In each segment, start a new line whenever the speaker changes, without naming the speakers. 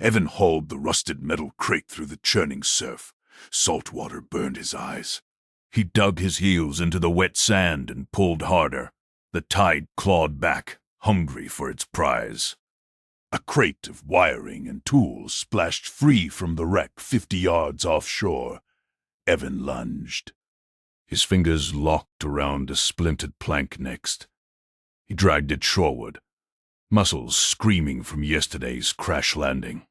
Evan hauled the rusted metal crate through the churning surf. Salt water burned his eyes. He dug his heels into the wet sand and pulled harder. The tide clawed back, hungry for its prize. A crate of wiring and tools splashed free from the wreck 50 yards offshore. Evan lunged. His fingers locked around a splintered plank next. He dragged it shoreward, muscles screaming from yesterday's crash landing.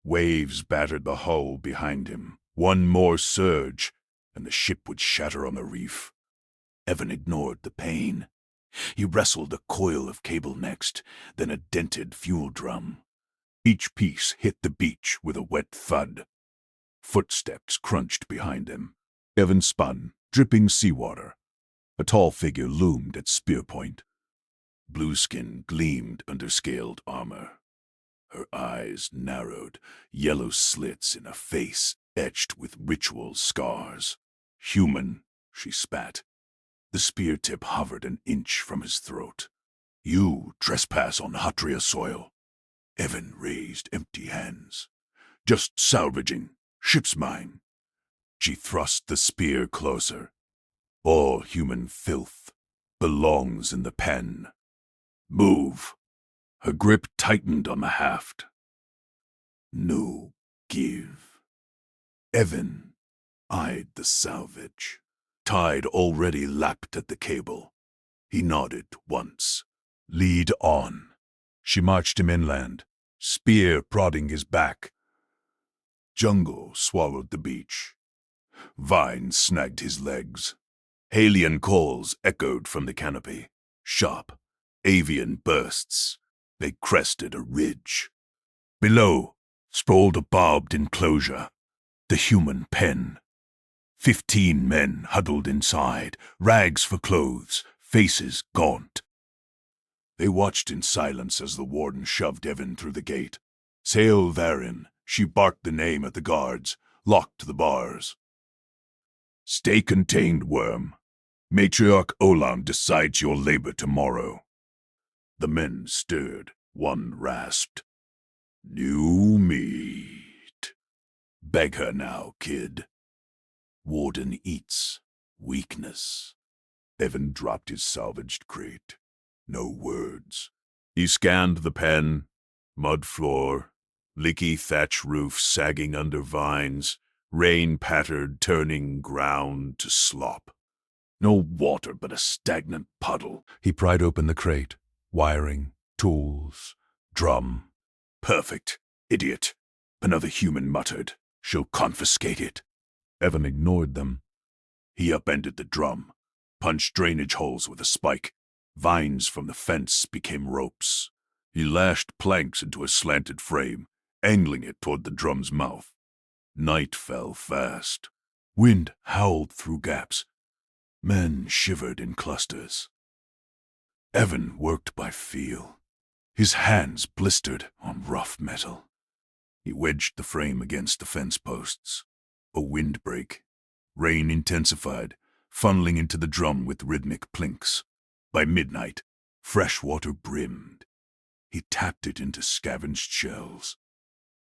Waves battered the hull behind him. One more surge, and the ship would shatter on the reef. Evan ignored the pain. He wrestled a coil of cable next, then a dented fuel drum. Each piece hit the beach with a wet thud. Footsteps crunched behind him. Evan spun, dripping seawater. A tall figure loomed at spear point. Blue skin gleamed under scaled armor. Her eyes narrowed, yellow slits in a face etched with ritual scars. Human, she spat. The spear tip hovered an inch from his throat. You trespass on Hatria soil. Evan raised empty hands. Just salvaging. Ship's mine. She thrust the spear closer. All human filth belongs in the pen. Move. Her grip tightened on the haft. No give. Evan eyed the salvage. Tide already lapped at the cable. He nodded once. Lead on. She marched him inland, spear prodding his back. Jungle swallowed the beach. Vines snagged his legs. Alien calls echoed from the canopy. Sharp, avian bursts. They crested a ridge. Below sprawled a barbed enclosure, the human pen. 15 men huddled inside, rags for clothes, faces gaunt. They watched in silence as the warden shoved Evan through the gate. Sail therein, she barked the name at the guards, locked the bars. Stay contained, worm. Matriarch Olam decides your labor tomorrow. The men stirred. One rasped. New meat. Beg her now, kid. Warden eats. Weakness. Evan dropped his salvaged crate. No words. He scanned the pen. Mud floor. Leaky thatch roof sagging under vines. Rain pattered, turning ground to slop. No water but a stagnant puddle. He pried open the crate. Wiring, tools, drum. Perfect. Idiot. Another human muttered. She'll confiscate it. Evan ignored them. He upended the drum, punched drainage holes with a spike. Vines from the fence became ropes. He lashed planks into a slanted frame, angling it toward the drum's mouth. Night fell fast. Wind howled through gaps. Men shivered in clusters. Evan worked by feel. His hands blistered on rough metal. He wedged the frame against the fence posts. A windbreak. Rain intensified, funneling into the drum with rhythmic plinks. By midnight, fresh water brimmed. He tapped it into scavenged shells.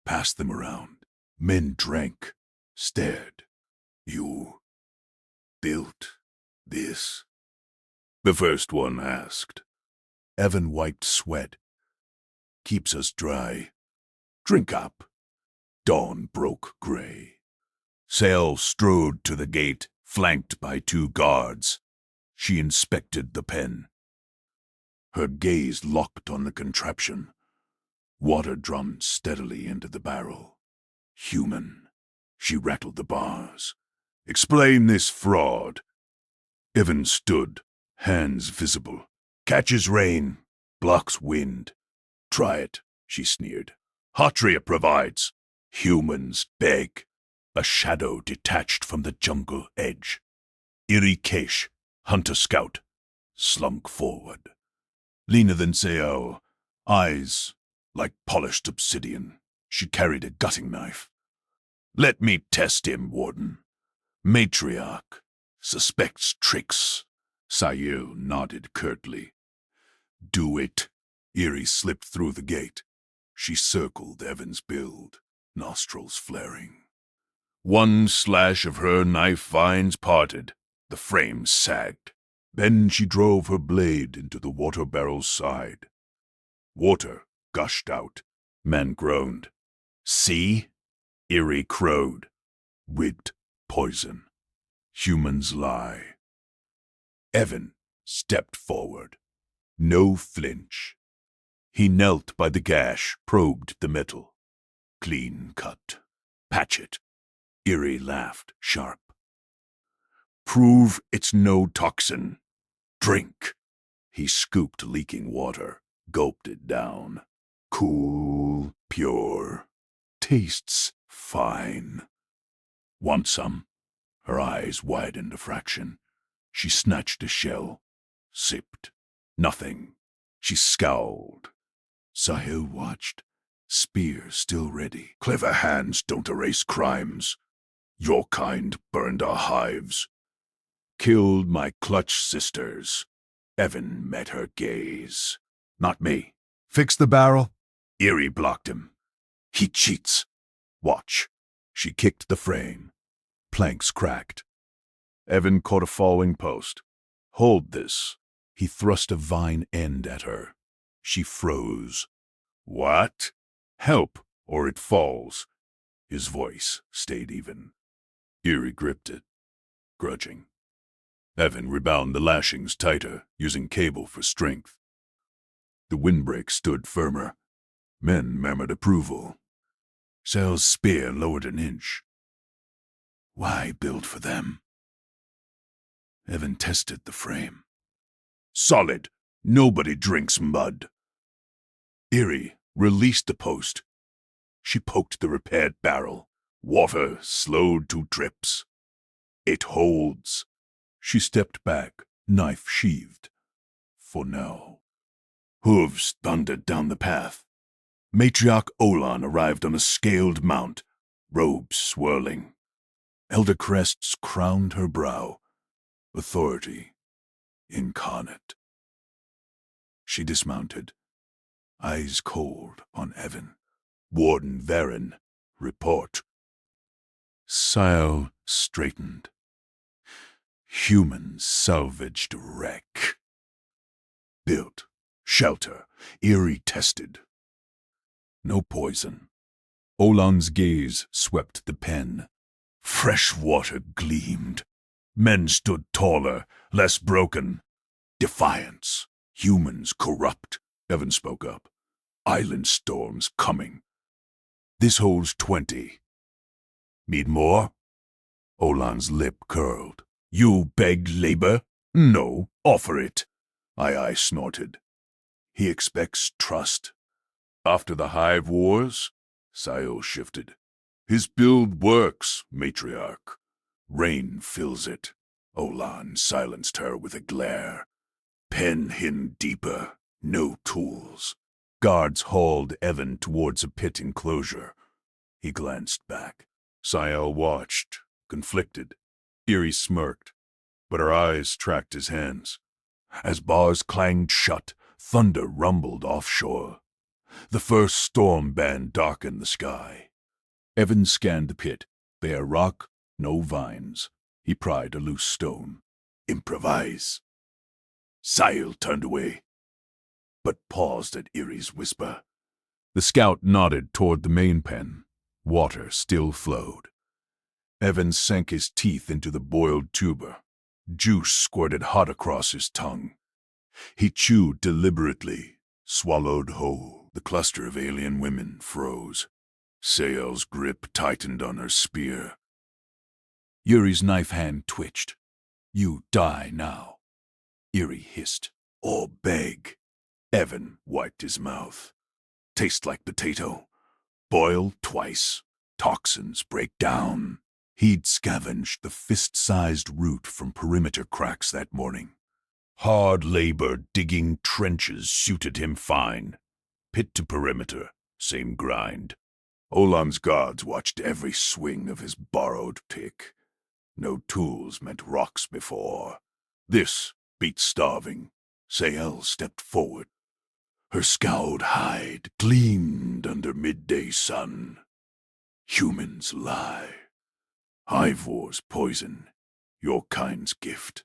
Passed them around. Men drank, stared. You built this? The first one asked. Evan wiped sweat. Keeps us dry. Drink up. Dawn broke gray. Sail strode to the gate, flanked by 2 guards. She inspected the pen. Her gaze locked on the contraption. Water drummed steadily into the barrel. Human. She rattled the bars. Explain this fraud. Evan stood, hands visible. Catches rain, blocks wind. Try it, she sneered. Hatria provides. Humans beg. A shadow detached from the jungle edge. Irikesh, hunter-scout, slunk forward. Leaner than Seol, eyes like polished obsidian. She carried a gutting knife. Let me test him, Warden. Matriarch suspects tricks. Sayil nodded curtly. Do it. Eerie slipped through the gate. She circled Evan's build, nostrils flaring. One slash of her knife vines parted. The frame sagged. Then she drove her blade into the water barrel's side. Water gushed out. Men groaned. See? Eerie crowed. Wigged poison. Humans lie. Evan stepped forward. No flinch. He knelt by the gash, probed the metal. Clean cut. Patch it. Eerie laughed, sharp. Prove it's no toxin. Drink. He scooped leaking water, gulped it down. Cool, pure. Tastes fine. Want some? Her eyes widened a fraction. She snatched a shell. Sipped. Nothing. She scowled. Sahil watched. Spear still ready. Clever hands don't erase crimes. Your kind burned our hives. Killed my clutch sisters. Evan met her gaze. Not me. Fix the barrel? Eerie blocked him. He cheats. Watch. She kicked the frame. Planks cracked. Evan caught a falling post. Hold this. He thrust a vine end at her. She froze. What? Help, or it falls. His voice stayed even. Eerie gripped it, grudging. Evan rebound the lashings tighter, using cable for strength. The windbreak stood firmer. Men murmured approval. Sal's spear lowered an inch. Why build for them? Evan tested the frame. Solid. Nobody drinks mud. Eerie released the post. She poked the repaired barrel. Water slowed to drips. It holds. She stepped back, knife sheathed. For now. Hooves thundered down the path. Matriarch Olan arrived on a scaled mount, robes swirling. Elder crests crowned her brow. Authority incarnate. She dismounted, eyes cold on Evan. Warden Varen, report. Sile straightened. Human salvaged wreck. Built, shelter, Eerie tested. No poison. Olan's gaze swept the pen. Fresh water gleamed. Men stood taller, less broken. Defiance. Humans corrupt, Evan spoke up. Island storms coming. This holds 20. Need more? Olan's lip curled. You beg labor? No, offer it. I snorted. He expects trust. After the hive wars, Sail shifted. His build works, matriarch. Rain fills it. Olan silenced her with a glare. Pen hidden deeper, no tools. Guards hauled Evan towards a pit enclosure. He glanced back. Sael watched, conflicted. Eerie smirked, but her eyes tracked his hands. As bars clanged shut, thunder rumbled offshore. The first storm band darkened the sky. Evan scanned the pit. Bare rock, no vines. He pried a loose stone. Improvise. Sael turned away, but paused at Eerie's whisper. The scout nodded toward the main pen. Water still flowed. Evan sank his teeth into the boiled tuber. Juice squirted hot across his tongue. He chewed deliberately, swallowed whole. The cluster of alien women froze. Sael's grip tightened on her spear. Yuri's knife hand twitched. You die now. Eerie hissed. Or beg. Evan wiped his mouth. Taste like potato. Boil twice. Toxins break down. He'd scavenged the fist-sized root from perimeter cracks that morning. Hard labor digging trenches suited him fine. Pit to perimeter, same grind. Olan's guards watched every swing of his borrowed pick. No tools meant rocks before. This beat starving. Sael stepped forward. Her scowled hide gleamed under midday sun. Humans lie. Ivor's poison, your kind's gift.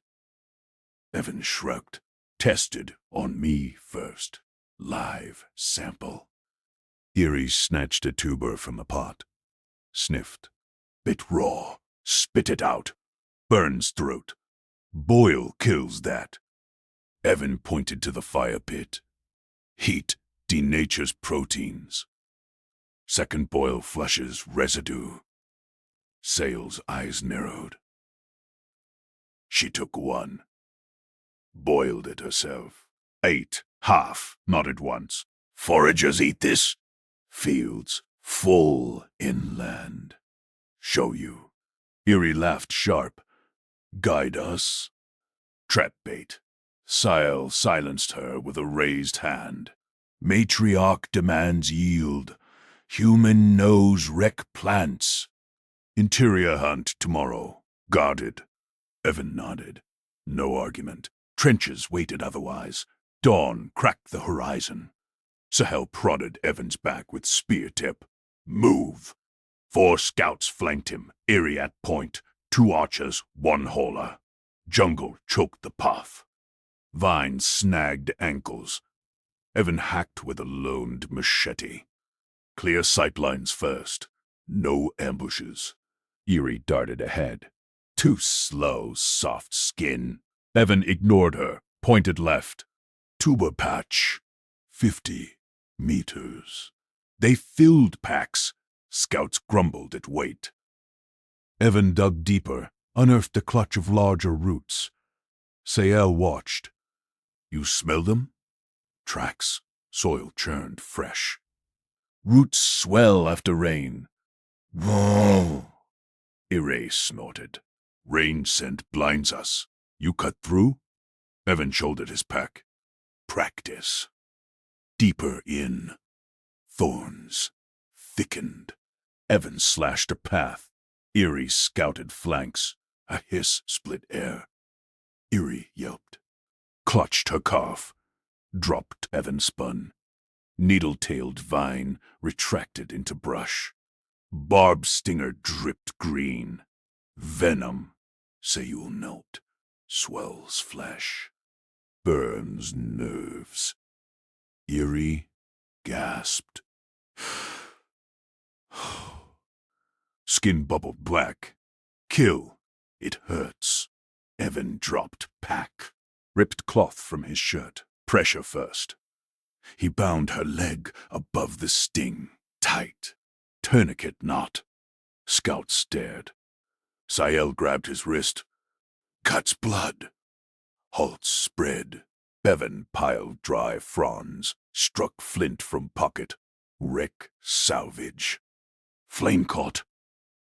Evan shrugged. Tested on me first. Live sample. Eerie snatched a tuber from the pot. Sniffed. Bit raw. Spit it out. Burns throat. Boil kills that. Evan pointed to the fire pit. Heat denatures proteins. Second boil flushes residue. Sale's eyes narrowed. She took one. Boiled it herself. Ate half, not at once. Foragers eat this. Fields full inland. Show you. Eerie laughed sharp. Guide us. Trap bait. Sile silenced her with a raised hand. Matriarch demands yield. Human knows wreck plants. Interior hunt tomorrow. Guarded. Evan nodded. No argument. Trenches waited otherwise. Dawn cracked the horizon. Sahel prodded Evan's back with spear tip. Move. 4 scouts flanked him, Eerie at point. 2 archers, 1 hauler. Jungle choked the path. Vines snagged ankles. Evan hacked with a loaned machete. Clear sightlines first. No ambushes. Eerie darted ahead. Too slow, soft skin. Evan ignored her, pointed left. Tuber patch. 50 meters. They filled packs. Scouts grumbled at weight. Evan dug deeper, unearthed a clutch of larger roots. Sael watched. You smell them? Tracks. Soil churned fresh. Roots swell after rain. Whoa! Ire snorted. Rain scent blinds us. You cut through? Evan shouldered his pack. Practice. Deeper in. Thorns. Thickened. Evan slashed a path. Eerie scouted flanks. A hiss split air. Eerie yelped. Clutched her calf. Dropped Evan spun. Needle-tailed vine retracted into brush. Barb stinger dripped green. Venom, say you'll note, swells flesh. Burns nerves. Eerie gasped. Skin bubbled black. Kill. It hurts. Evan dropped pack. Ripped cloth from his shirt. Pressure first. He bound her leg above the sting. Tight. Tourniquet knot. Scout stared. Sael grabbed his wrist. Cuts blood. Holtz spread. Bevan piled dry fronds. Struck flint from pocket. Wreck salvage. Flame caught.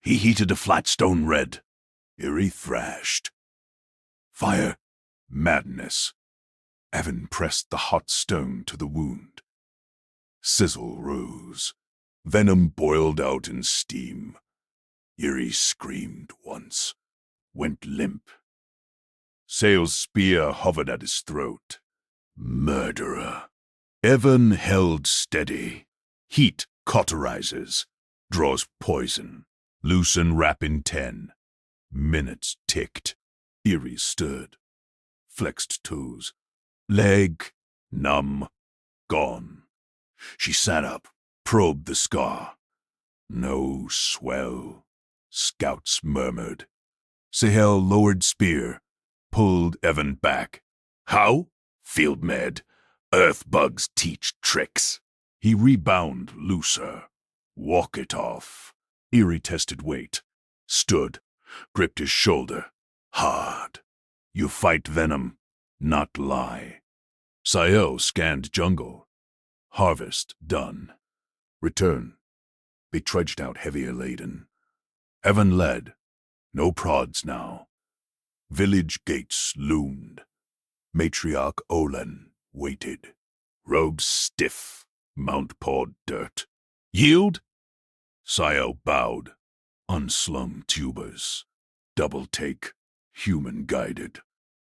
He heated a flat stone red. Eerie thrashed. Fire. Madness. Evan pressed the hot stone to the wound. Sizzle rose. Venom boiled out in steam. Eerie screamed once. Went limp. Sale's spear hovered at his throat. Murderer. Evan held steady. Heat cauterizes. Draws poison. Loosen wrap in 10. Minutes ticked. Eerie stood. Flexed toes. Leg. Numb. Gone. She sat up. Probed the scar. No swell. Scouts murmured. Sahel lowered spear. Pulled Evan back. How? Field med. Earth bugs teach tricks. He rebound looser. Walk it off. Eerie tested weight. Stood. Gripped his shoulder. Hard. You fight venom, not lie. Sael scanned jungle. Harvest done. Return. They trudged out heavier laden. Evan led. No prods now. Village gates loomed. Matriarch Olen waited. Robes stiff. Mount pawed dirt. Yield? Sael bowed. Unslung tubers. Double take. Human guided.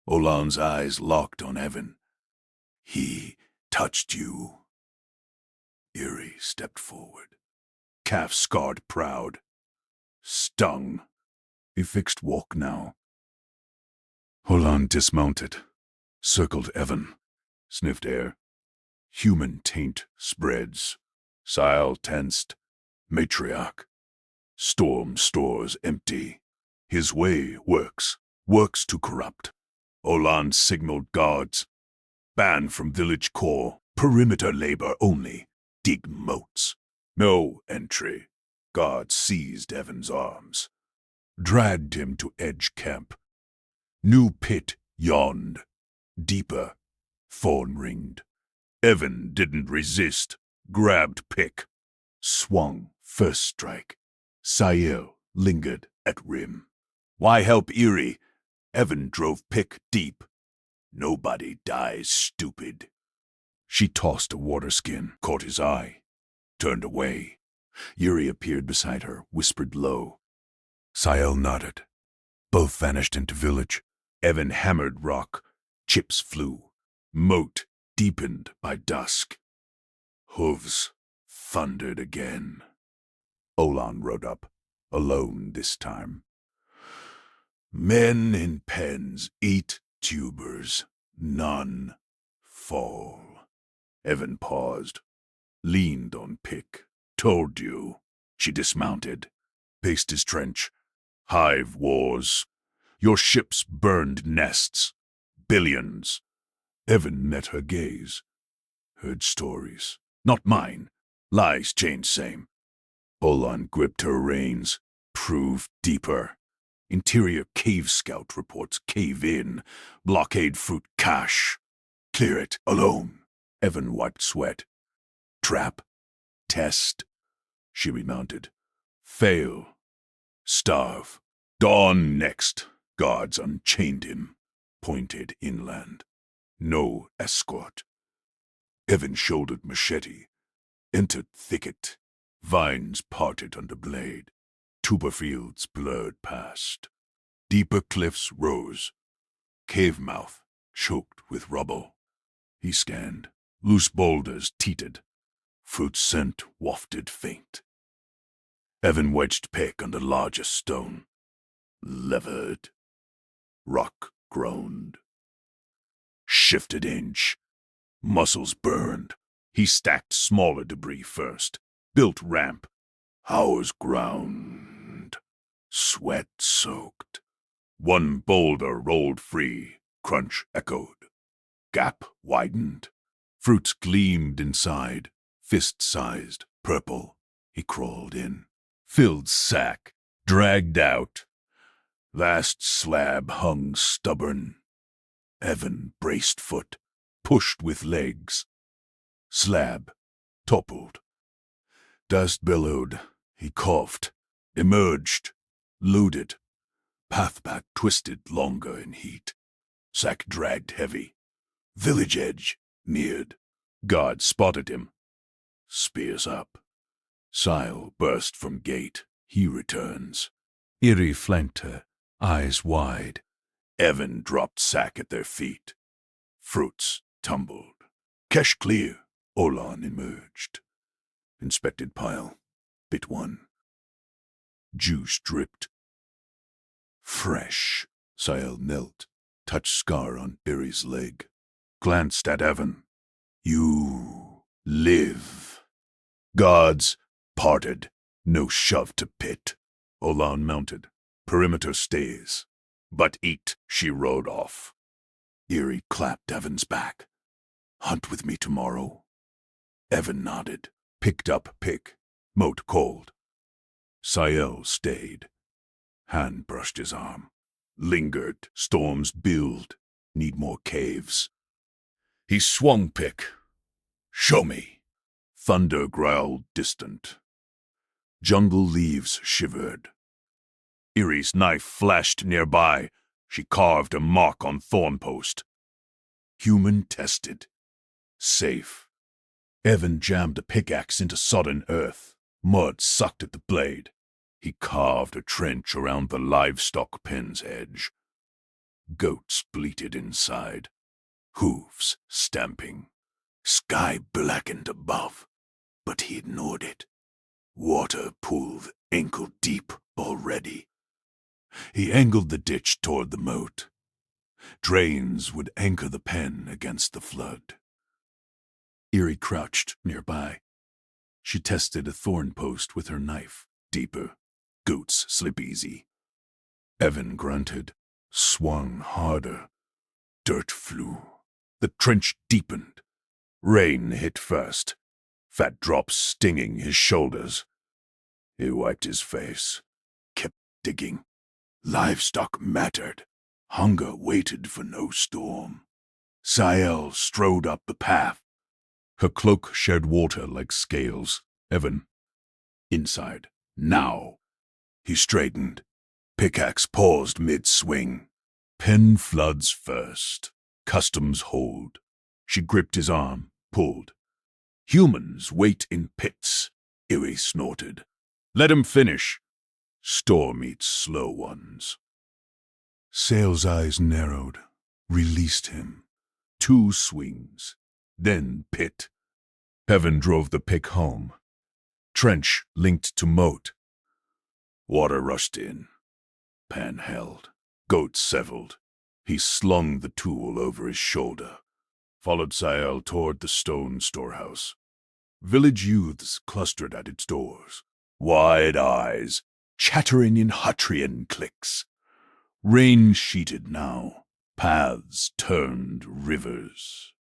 Olan's eyes locked on Evan. He touched you. Eerie stepped forward, calf scarred proud. Stung. A fixed walk now. Olan dismounted, circled Evan, sniffed air. Human taint spreads. Sile tensed. Matriarch. Storm stores empty. His way works to corrupt. Olan signaled guards. Ban from village core. Perimeter labor only. Dig moats. No entry. Guards seized Evan's arms. Dragged him to edge camp. New pit yawned. Deeper. Thorn-ringed. Evan didn't resist. Grabbed pick. Swung. First strike. Sael lingered at rim. Why help Eerie? Evan drove pick deep. Nobody dies stupid. She tossed a water skin, caught his eye. Turned away. Eerie appeared beside her, whispered low. Sael nodded. Both vanished into village. Evan hammered rock. Chips flew. Moat deepened by dusk. Hooves thundered again. Olan rode up, alone this time. Men in pens eat tubers. None fall. Evan paused, leaned on pick. Told you. She dismounted, paced his trench. Hive wars. Your ships burned nests. Billions. Evan met her gaze. Heard stories. Not mine. Lies change same. Olan gripped her reins. Prove deeper. Interior cave scout reports cave in. Blockade fruit cache. Clear it alone. Evan wiped sweat. Trap. Test. She remounted. Fail. Starve. Dawn next. Guards unchained him. Pointed inland. No escort. Evan shouldered machete. Entered thicket. Vines parted under blade. Tuber fields blurred past. Deeper cliffs rose. Cave mouth choked with rubble. He scanned. Loose boulders teetered. Fruit scent wafted faint. Evan wedged pick under largest stone. Levered. Rock groaned. Shifted inch. Muscles burned. He stacked smaller debris first. Built ramp. Hours ground. Sweat soaked. One boulder rolled free. Crunch echoed. Gap widened. Fruits gleamed inside. Fist-sized. Purple. He crawled in. Filled sack. Dragged out. Last slab hung stubborn. Evan braced foot. Pushed with legs. Slab. Toppled. Dust billowed. He coughed. Emerged. Looted. Path back twisted longer in heat. Sack dragged heavy. Village edge. Neared. Guard spotted him. Spears up. Sile burst from gate. He returns. Eerie flanked her, eyes wide. Evan dropped sack at their feet. Fruits tumbled. Cache clear. Olan emerged. Inspected pile. Bit one. Juice dripped. Fresh. Sile knelt. Touched scar on Eerie's leg. Glanced at Evan. You live. Guards parted. No shove to pit. Olan mounted. Perimeter stays. But eat, she rode off. Eerie clapped Evan's back. Hunt with me tomorrow. Evan nodded. Picked up pick. Moat cold. Sael stayed. Hand brushed his arm. Lingered. Storms build. Need more caves. He swung pick. Show me. Thunder growled distant. Jungle leaves shivered. Eerie's knife flashed nearby. She carved a mark on thorn post. Human tested. Safe. Evan jammed a pickaxe into sodden earth. Mud sucked at the blade. He carved a trench around the livestock pen's edge. Goats bleated inside. Hooves stamping. Sky blackened above, but he ignored it. Water pooled ankle deep already. He angled the ditch toward the moat. Drains would anchor the pen against the flood. Erie crouched nearby. She tested a thorn post with her knife. Deeper. Goats slip easy. Evan grunted, swung harder. Dirt flew. The trench deepened. Rain hit first, fat drops stinging his shoulders. He wiped his face, kept digging. Livestock mattered. Hunger waited for no storm. Sael strode up the path. Her cloak shed water like scales. Evan. Inside. Now. He straightened. Pickaxe paused mid-swing. Pen floods first. Customs hold. She gripped his arm, pulled. Humans wait in pits. Erie snorted. Let him finish. Storm eats slow ones. Sail's eyes narrowed, released him. 2 swings, then pit. Evan drove the pick home. Trench linked to moat. Water rushed in. Pan held. Goats severed. He slung the tool over his shoulder. Followed Sael toward the stone storehouse. Village youths clustered at its doors. Wide eyes, chattering in Huttrian cliques. Rain sheeted now. Paths turned rivers.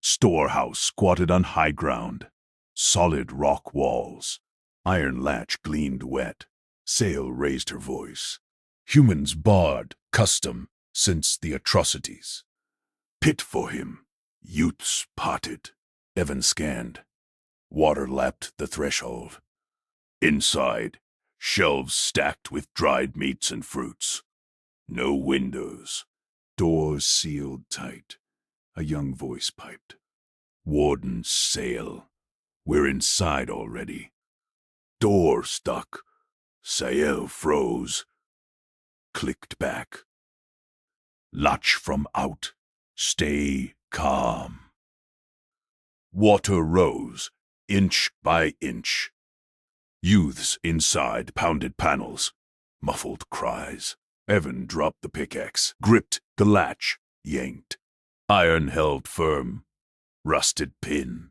Storehouse squatted on high ground. Solid rock walls. Iron latch gleamed wet. Sail raised her voice. Humans barred custom since the atrocities. Pit for him. Youths potted. Evan scanned. Water lapped the threshold. Inside, shelves stacked with dried meats and fruits. No windows. Doors sealed tight. A young voice piped. Warden Sail. We're inside already. Door stuck. Sael froze. Clicked back. Latch from out. Stay calm. Water rose, inch by inch. Youths inside pounded panels. Muffled cries. Evan dropped the pickaxe, gripped the latch, yanked. Iron held firm. Rusted pin.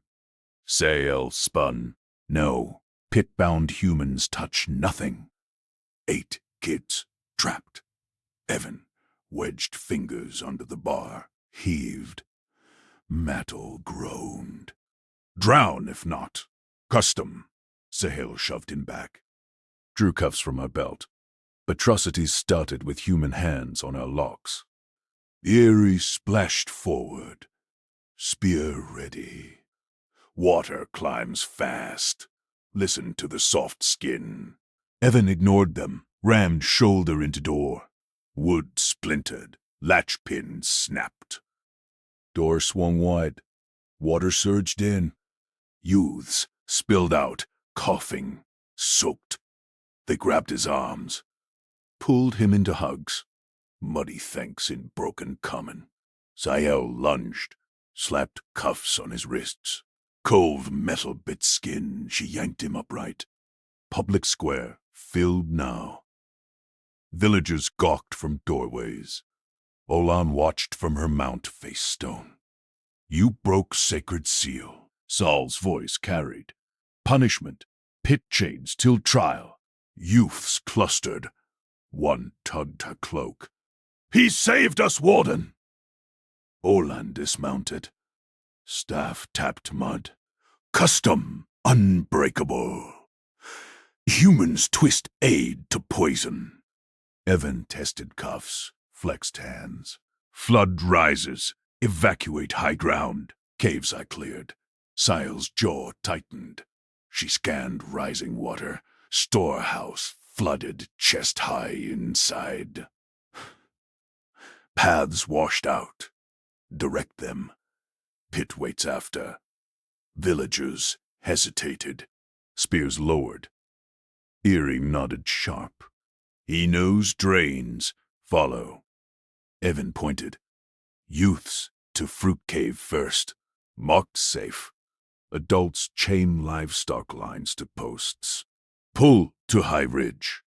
Sail spun. No, pit-bound humans touch nothing. 8 kids trapped. Evan wedged fingers under the bar, heaved. Metal groaned. Drown if not. Custom. Sahil shoved him back. Drew cuffs from her belt. Atrocities started with human hands on her locks. Erie splashed forward. Spear ready. Water climbs fast. Listen to the soft skin. Evan ignored them, rammed shoulder into door. Wood splintered. Latch pin snapped. Door swung wide. Water surged in. Youths spilled out, coughing, soaked. They grabbed his arms, pulled him into hugs. Muddy thanks in broken common. Sael lunged, slapped cuffs on his wrists. Cold metal bit skin, she yanked him upright. Public square filled now. Villagers gawked from doorways. Olan watched from her mount face stone. You broke sacred seal, Saul's voice carried. Punishment, pit chains till trial. Youths clustered. One tugged her cloak. He saved us, Warden! Olan dismounted. Staff tapped mud. Custom unbreakable. Humans twist aid to poison. Evan tested cuffs, flexed hands. Flood rises. Evacuate high ground. Caves I cleared. Sail's jaw tightened. She scanned rising water. Storehouse flooded chest high inside. Paths washed out. Direct them. Pit waits after. Villagers hesitated. Spears lowered. Erie nodded sharp. He knows drains. Follow. Evan pointed. Youths to fruit cave first. Mocked safe. Adults chain livestock lines to posts. Pull to high ridge.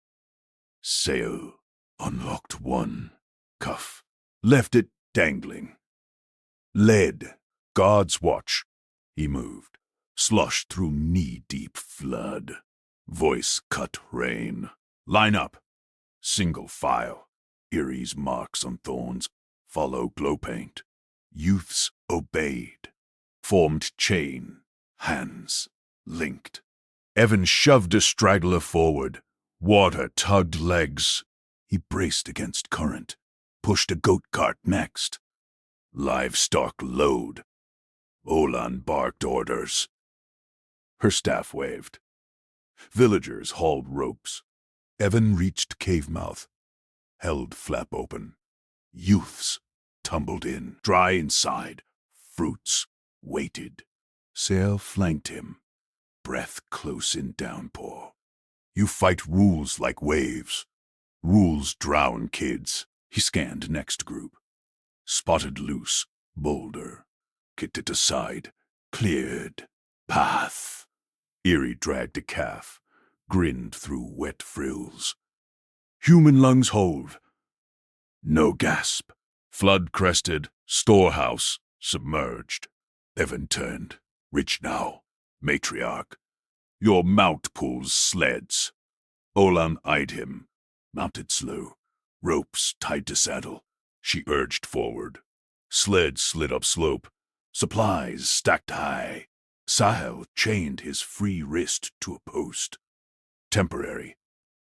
Sail. Unlocked one. Cuff. Left it dangling. Lead. God's watch. He moved. Sloshed through knee-deep flood. Voice cut rain. Line up. Single file. Erie's marks on thorns. Follow glow paint. Youths obeyed. Formed chain. Hands linked. Evan shoved a straggler forward. Water tugged legs. He braced against current. Pushed a goat cart next. Livestock load. Olan barked orders. Her staff waved. Villagers hauled ropes. Evan reached cave mouth. Held flap open. Youths tumbled in. Dry inside. Fruits waited. Sail flanked him. Breath close in downpour. You fight rules like waves. Rules drown kids. He scanned next group. Spotted loose. Boulder. Kicked it aside. Cleared. Path. Erie dragged a calf. Grinned through wet frills. Human lungs hold. No gasp. Flood crested. Storehouse. Submerged. Evan turned. Rich now. Matriarch. Your mount pulls sleds. Olan eyed him. Mounted slow. Ropes tied to saddle. She urged forward. Sled slid up slope. Supplies stacked high. Sahel chained his free wrist to a post. Temporary.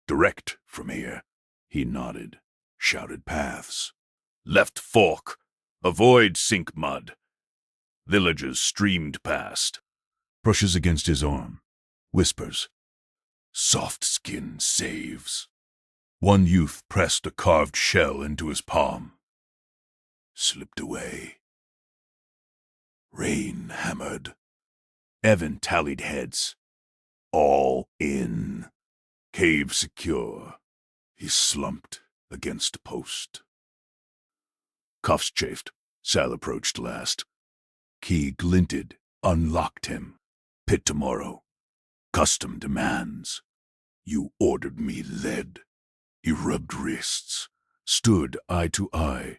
Direct from here. He nodded. Shouted paths. Left fork. Avoid sink mud. Villagers streamed past. Brushes against his arm. Whispers. Soft skin saves. One youth pressed a carved shell into his palm. Slipped away. Rain hammered. Evan tallied heads. All in. Cave secure. He slumped against post. Cuffs chafed. Sal approached last. Key glinted. Unlocked him. Pit tomorrow. Custom demands. You ordered me led. He rubbed wrists. Stood eye to eye.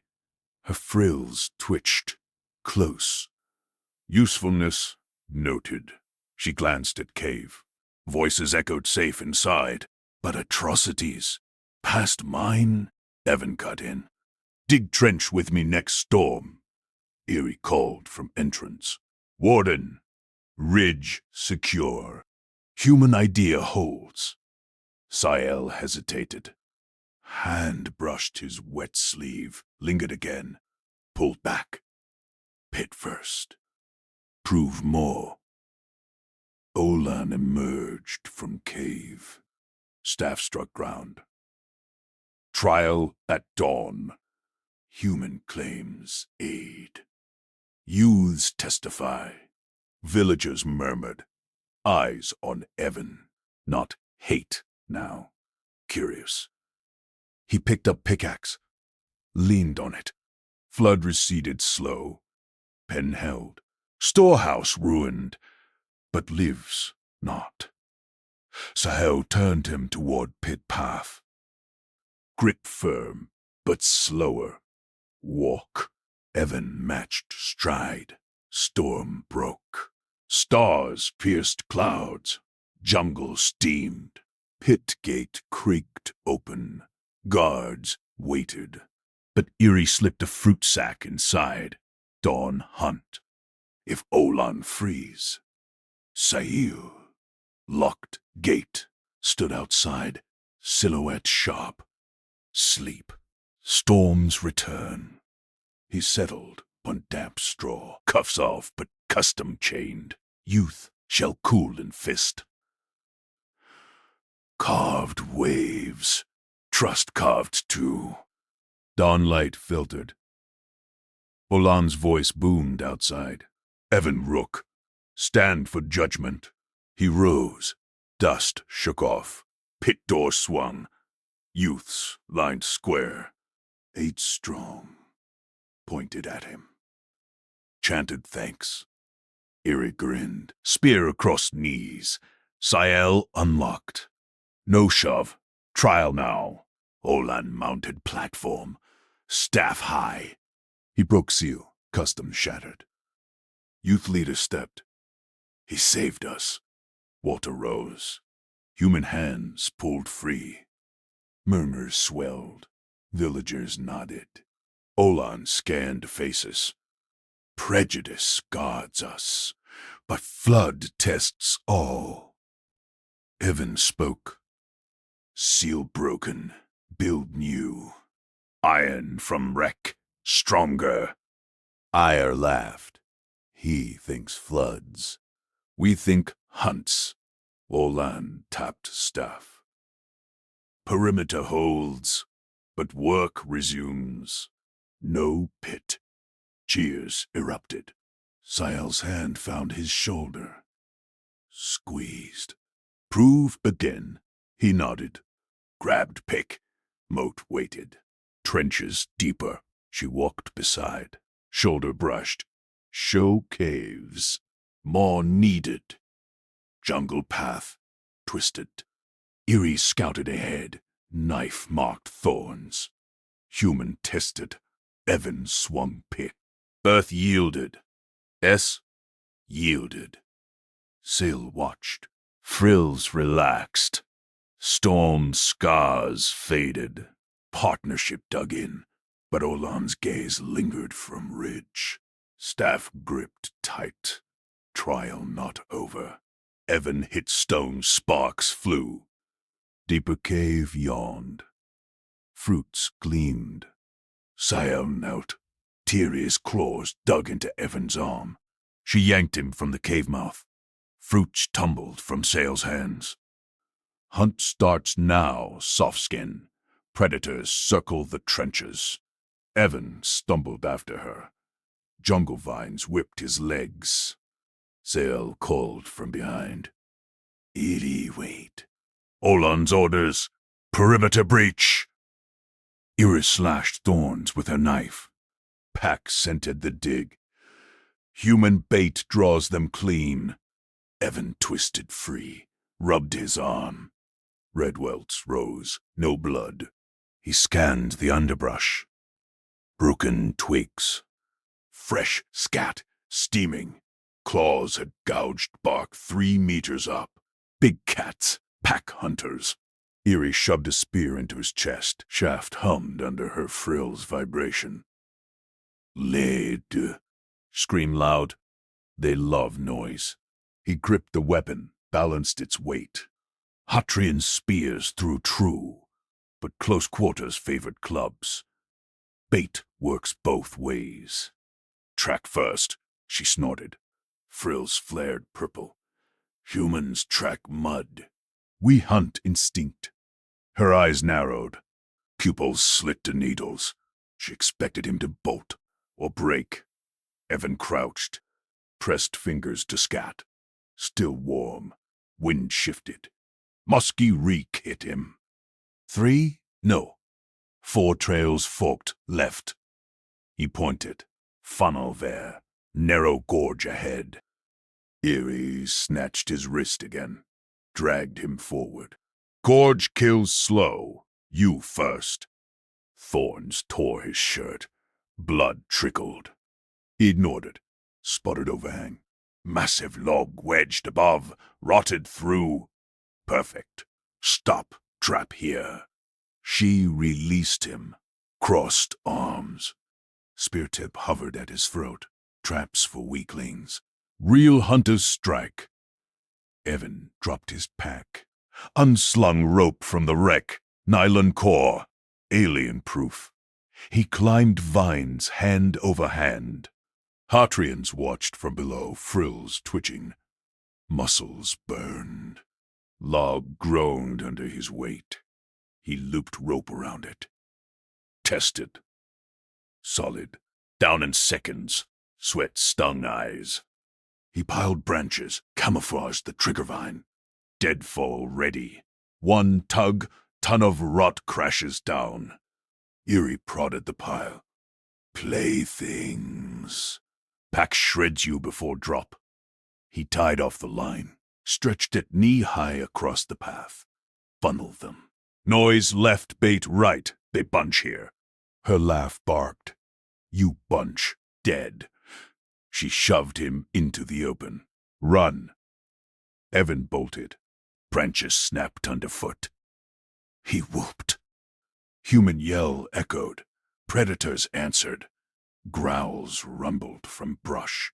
Her frills twitched. Close. Usefulness noted. She glanced at cave. Voices echoed safe inside. But atrocities. Past mine? Evan cut in. Dig trench with me next storm. Erie called from entrance. Warden. Ridge secure. Human idea holds. Sael hesitated. Hand brushed his wet sleeve. Lingered again. Pulled back. Pit first. Prove more. Olan emerged from cave. Staff struck ground. Trial at dawn. Human claims aid. Youths testify. Villagers murmured. Eyes on Evan. Not hate now. Curious. He picked up pickaxe. Leaned on it. Flood receded slow. Pen held. Storehouse ruined. But lives not. Sahel turned him toward pit path. Grip firm, but slower. Walk. Evan matched stride. Storm broke. Stars pierced clouds. Jungle steamed. Pit gate creaked open. Guards waited. But Erie slipped a fruit sack inside. Dawn hunt. If Olan freeze. Sail. Locked gate. Stood outside. Silhouette sharp. Sleep. Storms return. He settled on damp straw. Cuffs off, but custom chained. Youth shall cool in fist. Carved waves. Trust carved too. Dawnlight filtered. Olan's voice boomed outside. Evan Rook. Stand for judgment. He rose. Dust shook off. Pit door swung. Youths lined square. 8 strong. Pointed at him. Chanted thanks. Erie grinned, spear across knees. Sael unlocked. No shove. Trial now. Olan mounted platform. Staff high. He broke seal. Custom shattered. Youth leader stepped. He saved us. Walter rose. Human hands pulled free. Murmurs swelled. Villagers nodded. Olan scanned faces. Prejudice guards us, but flood tests all. Evan spoke. Seal broken, build new. Iron from wreck, stronger. Ire laughed. He thinks floods. We think hunts. Olan tapped staff. Perimeter holds, but work resumes. No pit. Cheers erupted. Sael's hand found his shoulder. Squeezed. Prove again. He nodded. Grabbed pick. Moat waited. Trenches deeper. She walked beside. Shoulder brushed. Show caves. More needed. Jungle path. Twisted. Erie scouted ahead. Knife-marked thorns. Human tested. Evan swung pick. Earth yielded. Yielded. Sail watched. Frills relaxed. Storm scars faded. Partnership dug in, but Olan's gaze lingered from ridge. Staff gripped tight. Trial not over. Evan hit stone, sparks flew. Deeper cave yawned. Fruits gleamed. Sael knelt. Tyrion's claws dug into Evan's arm. She yanked him from the cave mouth. Fruits tumbled from Sael's hands. Hunt starts now, Softskin. Predators circle the trenches. Evan stumbled after her. Jungle vines whipped his legs. Sael called from behind. Erie, wait. Olan's orders. Perimeter breach. Iris slashed thorns with her knife. Pack scented the dig. Human bait draws them clean. Evan twisted free, rubbed his arm. Red welts rose, no blood. He scanned the underbrush. Broken twigs. Fresh scat, steaming. Claws had gouged bark 3 meters up. Big cats, pack hunters. Erie shoved a spear into his chest. Shaft hummed under her frill's vibration. Lead, screamed loud. They love noise. He gripped the weapon, balanced its weight. Hatrian spears threw true, but close quarters favored clubs. Bait works both ways. Track first, she snorted. Frills flared purple. Humans track mud. We hunt instinct. Her eyes narrowed. Pupils slit to needles. She expected him to bolt or break. Evan crouched, pressed fingers to scat. Still warm. Wind shifted. Musky reek hit him. 3? No. 4 trails forked left. He pointed. Funnel there. Narrow gorge ahead. Erie snatched his wrist again. Dragged him forward. Gorge kills slow. You first. Thorns tore his shirt. Blood trickled. He ignored it. Spotted overhang. Massive log wedged above. Rotted through. Perfect. Stop. Trap here. She released him. Crossed arms. Spear tip hovered at his throat. Traps for weaklings. Real hunters strike. Evan dropped his pack. Unslung rope from the wreck. Nylon core. Alien-proof. He climbed vines hand over hand. Hatrians watched from below, frills twitching. Muscles burned. Log groaned under his weight. He looped rope around it. Tested. Solid. Down in seconds. Sweat stung eyes. He piled branches, camouflaged the trigger vine. Deadfall ready. One tug, ton of rot crashes down. Erie prodded the pile. Playthings. Pack shreds you before drop. He tied off the line, stretched it knee-high across the path. Funnel them. Noise left, bait right. They bunch here. Her laugh barked. You bunch. Dead. She shoved him into the open. Run. Evan bolted. Branches snapped underfoot. He whooped. Human yell echoed. Predators answered. Growls rumbled from brush.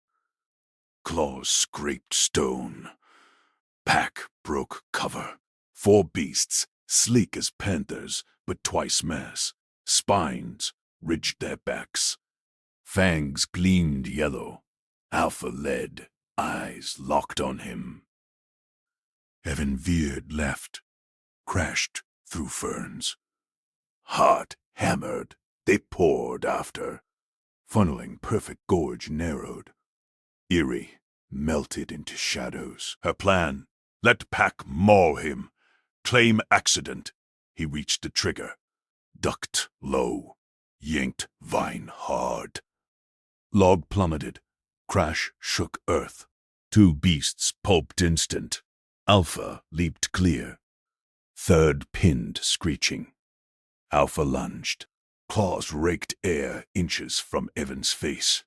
Claws scraped stone. Pack broke cover. 4 beasts, sleek as panthers, but twice mass. Spines ridged their backs. Fangs gleamed yellow. Alpha led, eyes locked on him. Evan veered left, crashed through ferns. Heart hammered, they poured after. Funneling perfect gorge narrowed. Eerie melted into shadows. Her plan, let Pack maul him. Claim accident. He reached the trigger. Ducked low. Yanked vine hard. Log plummeted. Crash shook earth. 2 beasts pulped instant. Alpha leaped clear. Third pinned, screeching. Alpha lunged. Claws raked air inches from Evan's face.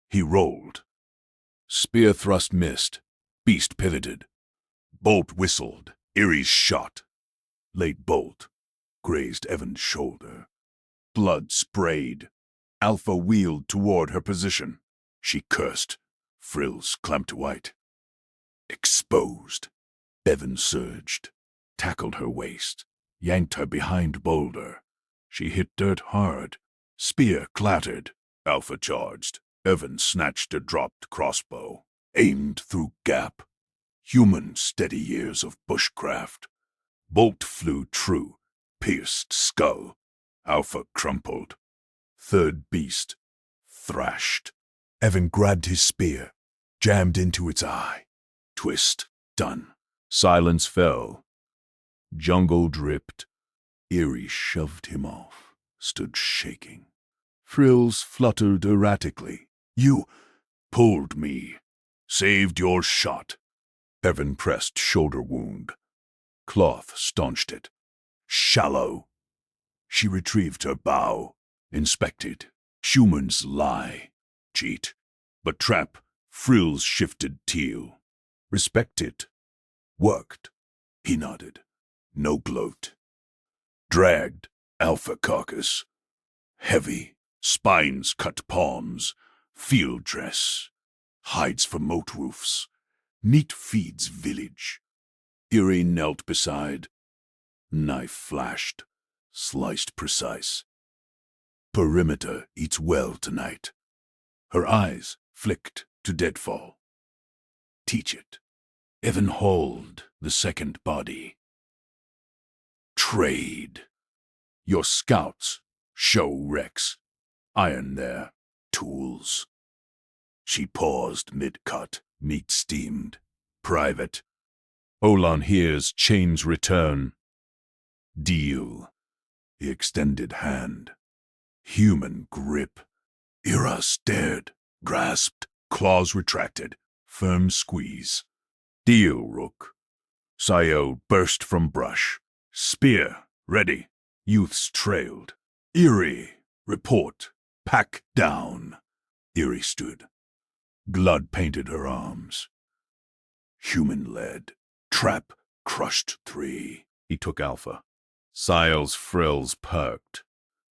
He rolled. Spear thrust missed. Beast pivoted. Bolt whistled. Erie's shot. Late bolt. Grazed Evan's shoulder. Blood sprayed. Alpha wheeled toward her position. She cursed. Frills clamped white. Exposed. Evan surged. Tackled her waist. Yanked her behind boulder. She hit dirt hard. Spear clattered. Alpha charged. Evan snatched a dropped crossbow. Aimed through gap. Human steady years of bushcraft. Bolt flew true. Pierced skull. Alpha crumpled. Third beast. Thrashed. Evan grabbed his spear. Jammed into its eye. Twist. Done. Silence fell. Jungle dripped. Eerie shoved him off. Stood shaking. Frills fluttered erratically. You pulled me. Saved your shot. Evan pressed shoulder wound. Cloth staunched it. Shallow. She retrieved her bow. Inspected. Humans lie. Cheat. But trap. Frills shifted teal. Respected. Worked. He nodded. No gloat. Dragged. Alpha carcass. Heavy. Spines cut palms. Field dress. Hides for moat roofs. Neat feeds village. Eerie knelt beside. Knife flashed. Sliced precise. Perimeter eats well tonight. Her eyes flicked to deadfall. Teach it. Evan hauled the second body. Trade. Your scouts show wrecks. Iron there. Tools. She paused mid-cut. Meat steamed. Private. Olan hears chains return. Deal. He extended hand. Human grip. Ira stared. Grasped. Claws retracted. Firm squeeze. Deal, Rook. Sayo burst from brush. Spear. Ready. Youths trailed. Eerie. Report. Pack down. Eerie stood. Blood painted her arms. Human-led. Trap crushed 3. He took Alpha. Sayo's frills perked.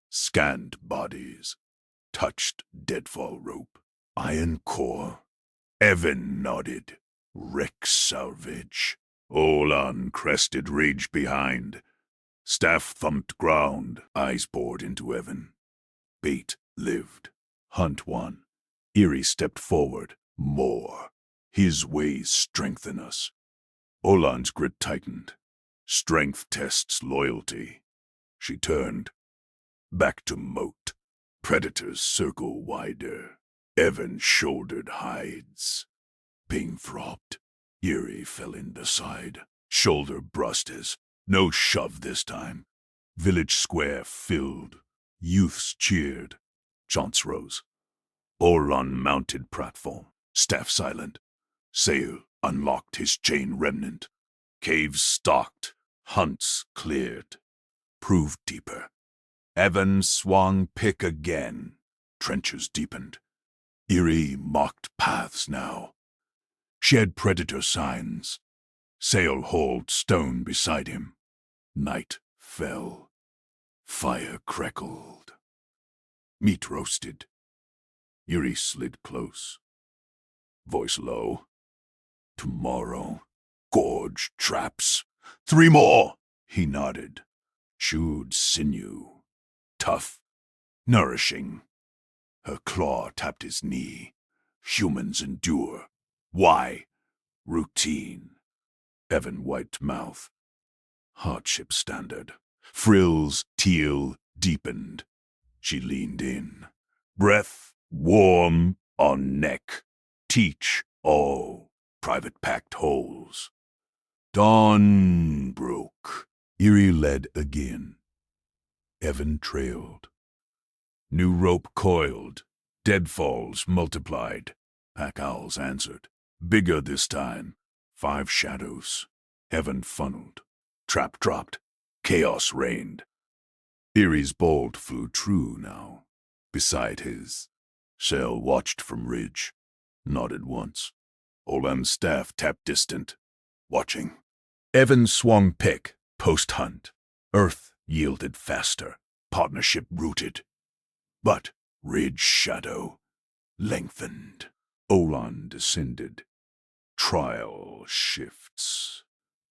Scanned bodies. Touched deadfall rope. Iron core. Evan nodded. Wreck salvage. Olan crested rage behind. Staff thumped ground. Eyes bored into Evan. Bait lived. Hunt won. Eerie stepped forward. More. His ways strengthen us. Olan's grit tightened. Strength tests loyalty. She turned. Back to moat. Predators circle wider. Evan shouldered hides. Pain throbbed. Eerie fell in the side. Shoulder brushes. No shove this time. Village square filled. Youths cheered. Chants rose. Olan mounted platform. Staff silent. Sail unlocked his chain remnant. Caves stocked, hunts cleared. Proved deeper. Evan swung pick again. Trenches deepened. Eerie mocked paths now. Shed predator signs. Sail hauled stone beside him. Night fell. Fire crackled. Meat roasted. Eerie slid close. Voice low. Tomorrow. Gorge traps. 3 more! He nodded. Chewed sinew. Tough. Nourishing. Her claw tapped his knee. Humans endure. Why? Routine. Evan wiped mouth. Hardship standard. Frills teal deepened. She leaned in. Breath warm on neck. Teach all. Private packed holes. Dawn broke. Eerie led again. Evan trailed. New rope coiled. Deadfalls multiplied. Pack owls answered. Bigger this time. 5 shadows. Evan funneled. Trap dropped. Chaos reigned. Eerie's bolt flew true now. Beside his. Shell watched from ridge. Nodded once. Olam's staff tapped distant. Watching. Evan swung pick. Post-hunt. Earth yielded faster. Partnership rooted. But ridge shadow lengthened. Olan descended. Trial shifts.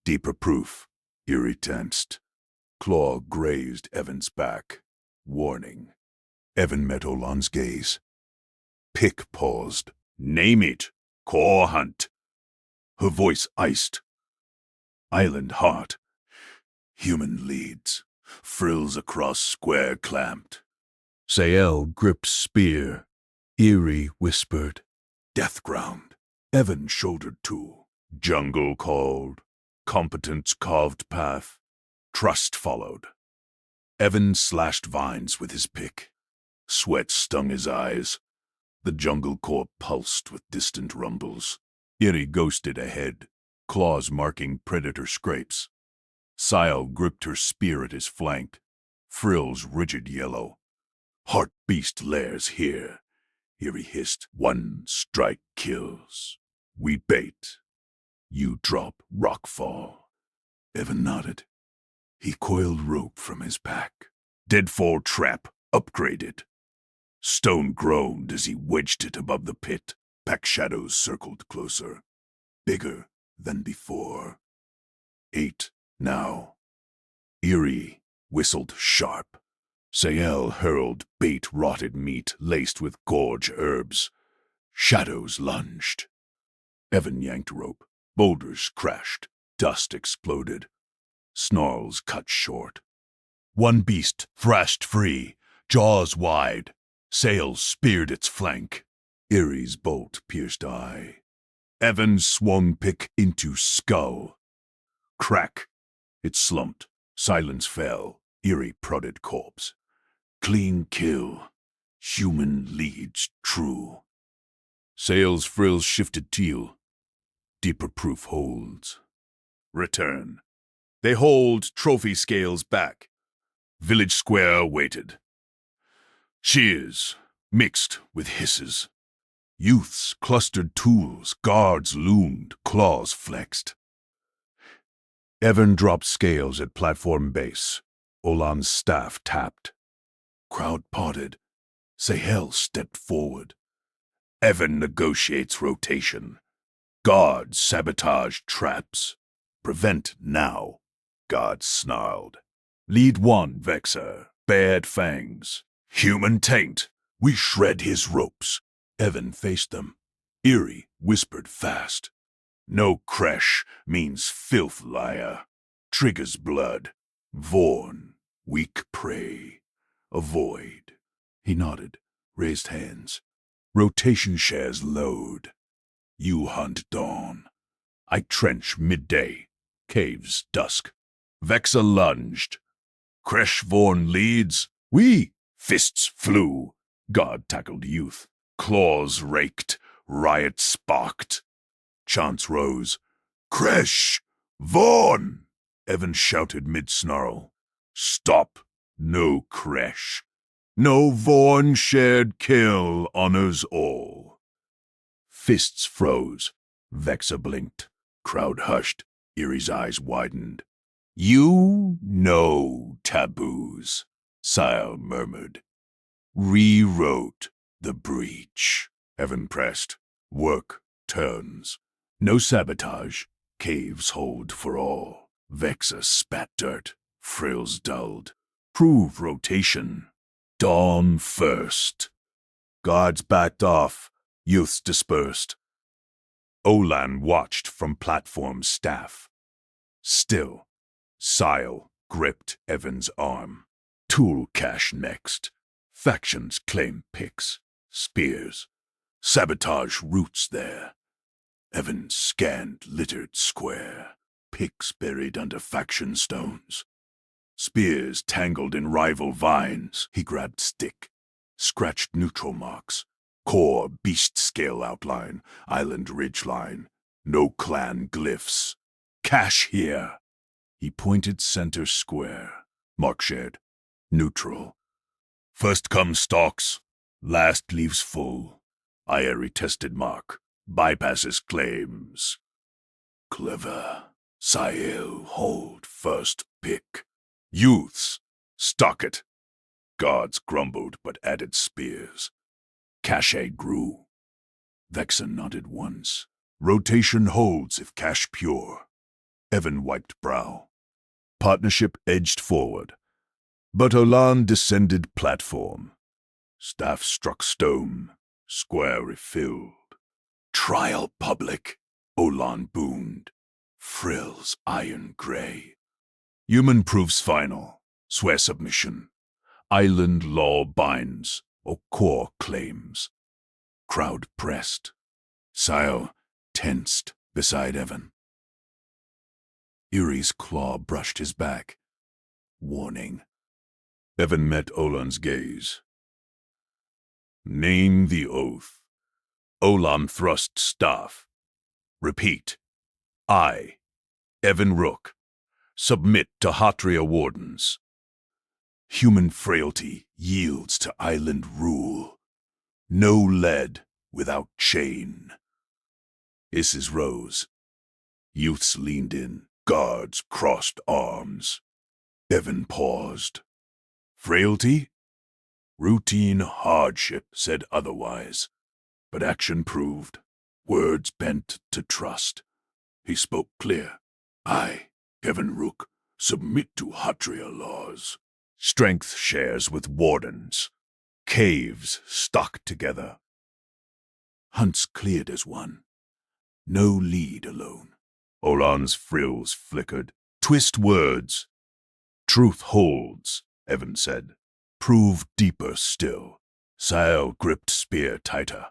Deeper proof. Eerie tensed. Claw grazed Evan's back. Warning. Evan met Olan's gaze. Pick paused. Name it. Core hunt. Her voice iced. Island heart. Human leads. Frills across square clamped. Sael gripped spear. Eerie whispered. Death ground. Evan shouldered tool. Jungle called. Competence carved path. Trust followed. Evan slashed vines with his pick. Sweat stung his eyes. The jungle core pulsed with distant rumbles. Eerie ghosted ahead, claws marking predator scrapes. Sael gripped her spear at his flank, frills rigid yellow. Heart beast lairs here. Eerie hissed, 1 strike kills. We bait. You drop rockfall. Evan nodded. He coiled rope from his pack. Deadfall trap upgraded. Stone groaned as he wedged it above the pit. Pack shadows circled closer. Bigger than before. 8 now. Eerie whistled sharp. Sael hurled bait-rotted meat laced with gorge herbs. Shadows lunged. Evan yanked rope. Boulders crashed. Dust exploded. Snarls cut short. One beast thrashed free, jaws wide. Sail speared its flank. Eerie's bolt pierced eye. Evan swung pick into skull. Crack. It slumped. Silence fell. Eerie prodded corpse. Clean kill. Human leads true. Sail's frills shifted teal. Deeper proof holds. Return. They hold trophy scales back. Village square waited. Cheers mixed with hisses. Youths clustered tools, guards loomed, claws flexed. Evan dropped scales at platform base. Olan's staff tapped. Crowd parted. Sahel stepped forward. Evan negotiates rotation. Guards sabotage traps. Prevent now. God snarled. Lead 1, Vexer. Bared fangs. Human taint. We shred his ropes. Evan faced them. Eerie whispered fast. No crash means filth, liar. Triggers blood. Vorn. Weak prey. Avoid. He nodded. Raised hands. Rotation shares load. You hunt dawn. I trench midday. Caves dusk. Vexa lunged. Kresh Vorn leads. We. Fists flew. God tackled youth. Claws raked. Riot sparked. Chants rose. Kresh! Vaughn! Evan shouted mid-snarl. Stop. No Kresh. No Vaughn shared kill honors all. Fists froze. Vexa blinked. Crowd hushed. Erie's eyes widened. You know taboos, Sile murmured. Rewrote the breach. Evan pressed. Work turns. No sabotage. Caves hold for all. Vexa spat dirt. Frills dulled. Prove rotation. Dawn first. Guards backed off. Youths dispersed. Olan watched from platform staff. Still, Sile gripped Evan's arm. Tool cache next. Factions claim picks, spears. Sabotage roots there. Evan scanned littered square. Picks buried under faction stones. Spears tangled in rival vines. He grabbed stick. Scratched neutral marks. Core beast scale outline. Island ridge line. No clan glyphs. Cache here. He pointed center square. Mark shared. Neutral. First comes stalks. Last leaves full. IRE tested mark. Bypasses claims. Clever. Sile hold first pick. Youths. Stock it. Guards grumbled but added spears. Cache grew. Vexa nodded once. Rotation holds if cache pure. Evan wiped brow. Partnership edged forward. But Olan descended platform. Staff struck stone. Square refilled. Trial public, Olan boomed. Frills iron gray. Human proofs final. Swear submission. Island law binds, or core claims. Crowd pressed. Sile tensed beside Evan. Erie's claw brushed his back. Warning. Evan met Olan's gaze. Name the oath. Olan thrust staff. Repeat. I, Evan Rook, submit to Hatria wardens. Human frailty yields to island rule. No lead without chain. Hisses rose. Youths leaned in. Guards crossed arms. Evan paused. Frailty? Routine hardship said otherwise. But action proved. Words bent to trust. He spoke clear. I, Evan Rook, submit to Hatria laws. Strength shares with wardens. Caves stuck together. Hunts cleared as one. No lead alone. Olan's frills flickered. Twist words. Truth holds, Evan said. Prove deeper still. Sile gripped spear tighter.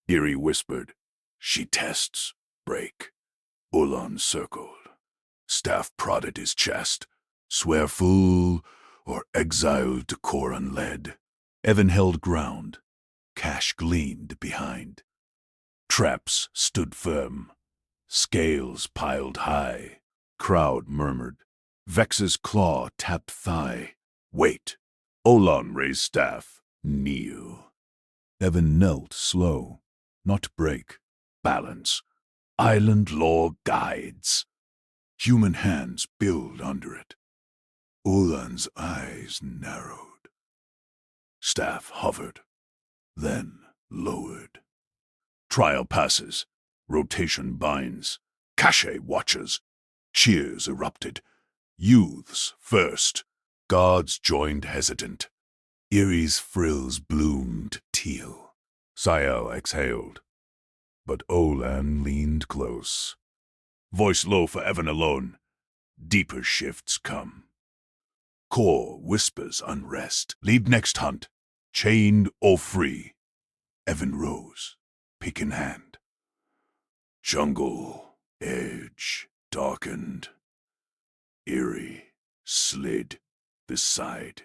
Erie whispered. She tests. Break. Olan circled. Staff prodded his chest. Swear full or exiled to core unled. Evan held ground. Cache gleamed behind. Traps stood firm. Scales piled high. Crowd murmured. Vex's claw tapped thigh. Wait. Olan raised staff. Kneel. Evan knelt slow. Not break. Balance. Island law guides. Human hands build under it. Olan's eyes narrowed. Staff hovered. Then lowered. Trial passes. Rotation binds. Cache watches. Cheers erupted. Youths first. Guards joined hesitant. Erie's frills bloomed teal. Sile exhaled. But Olan leaned close. Voice low for Evan alone. Deeper shifts come. Core whispers unrest. Lead next hunt. Chained or free. Evan rose, pick in hand. Jungle, edge, darkened. Eerie, slid, beside.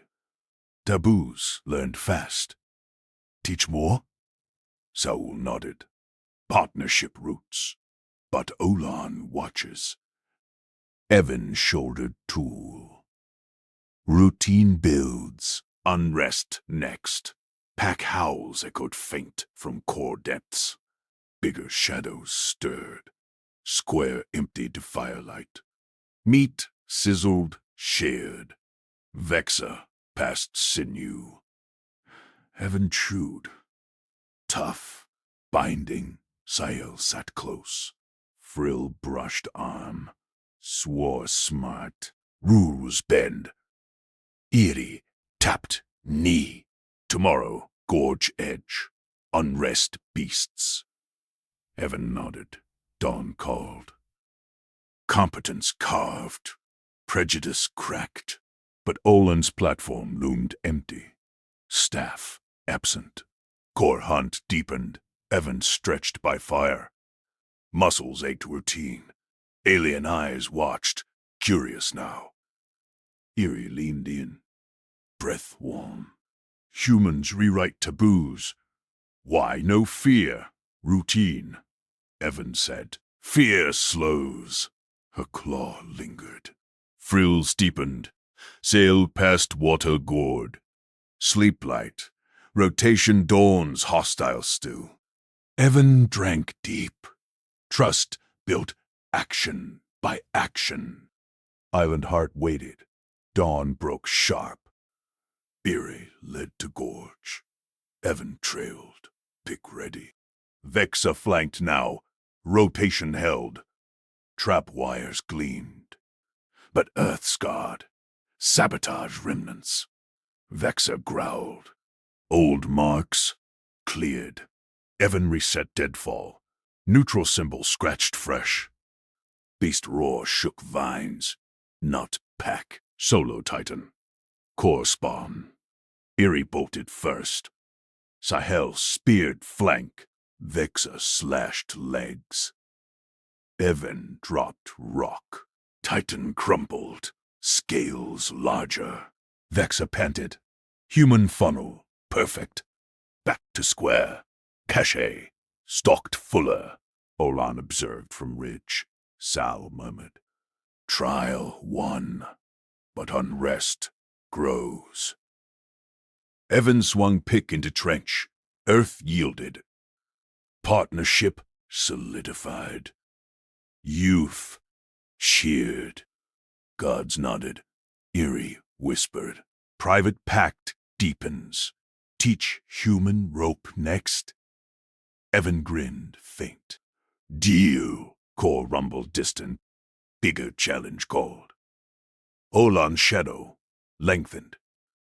Taboos learned fast. Teach more? Saul nodded. Partnership roots. but Olan watches. Evan shouldered tool. Routine builds. Unrest next. Pack howls echoed faint from core depths. Bigger shadows stirred. Square emptied to firelight. Meat sizzled, shared. Vexa past sinew. Evan chewed. Tough. Binding. Sael sat close. Frill brushed arm. Swore smart. Rules bend. Eerie tapped knee. Tomorrow, gorge edge. Unrest beasts. Evan nodded. Dawn called. Competence carved. Prejudice cracked. But Olin's platform loomed empty. Staff absent. Core hunt deepened. Evan stretched by fire. Muscles ached routine. Alien eyes watched, curious now. Eerie leaned in. Breath warm. Humans rewrite taboos. Why no fear? Routine. Evan said. Fear slows. Her claw lingered. Frills deepened. Sailed past water gourd. Sleep light. Rotation dawns hostile stew. Evan drank deep. Trust built action by action. Island Heart waited. Dawn broke sharp. Eerie led to gorge. Evan trailed. Pick ready. Vexa flanked now. Rotation held. Trap wires gleamed. But Earth scarred. Sabotage remnants. Vexa growled. Old marks cleared. Evan reset deadfall. Neutral symbol scratched fresh. Beast roar shook vines. Not pack. Solo Titan. Core spawn. Eerie bolted first. Sahel speared flank. Vexa slashed legs. Evan dropped rock. Titan crumpled. Scales larger. Vexa panted. Human funnel. Perfect. Back to square. Cache. Stalked fuller. Olan observed from ridge. Sal murmured. Trial won. But unrest grows. Evan swung pick into trench. Earth yielded. Partnership solidified. Youth cheered. Gods nodded. Eerie whispered. Private pact deepens. Teach human rope next. Evan grinned faint. Deal. Core rumbled distant. Bigger challenge called. Olan's shadow lengthened.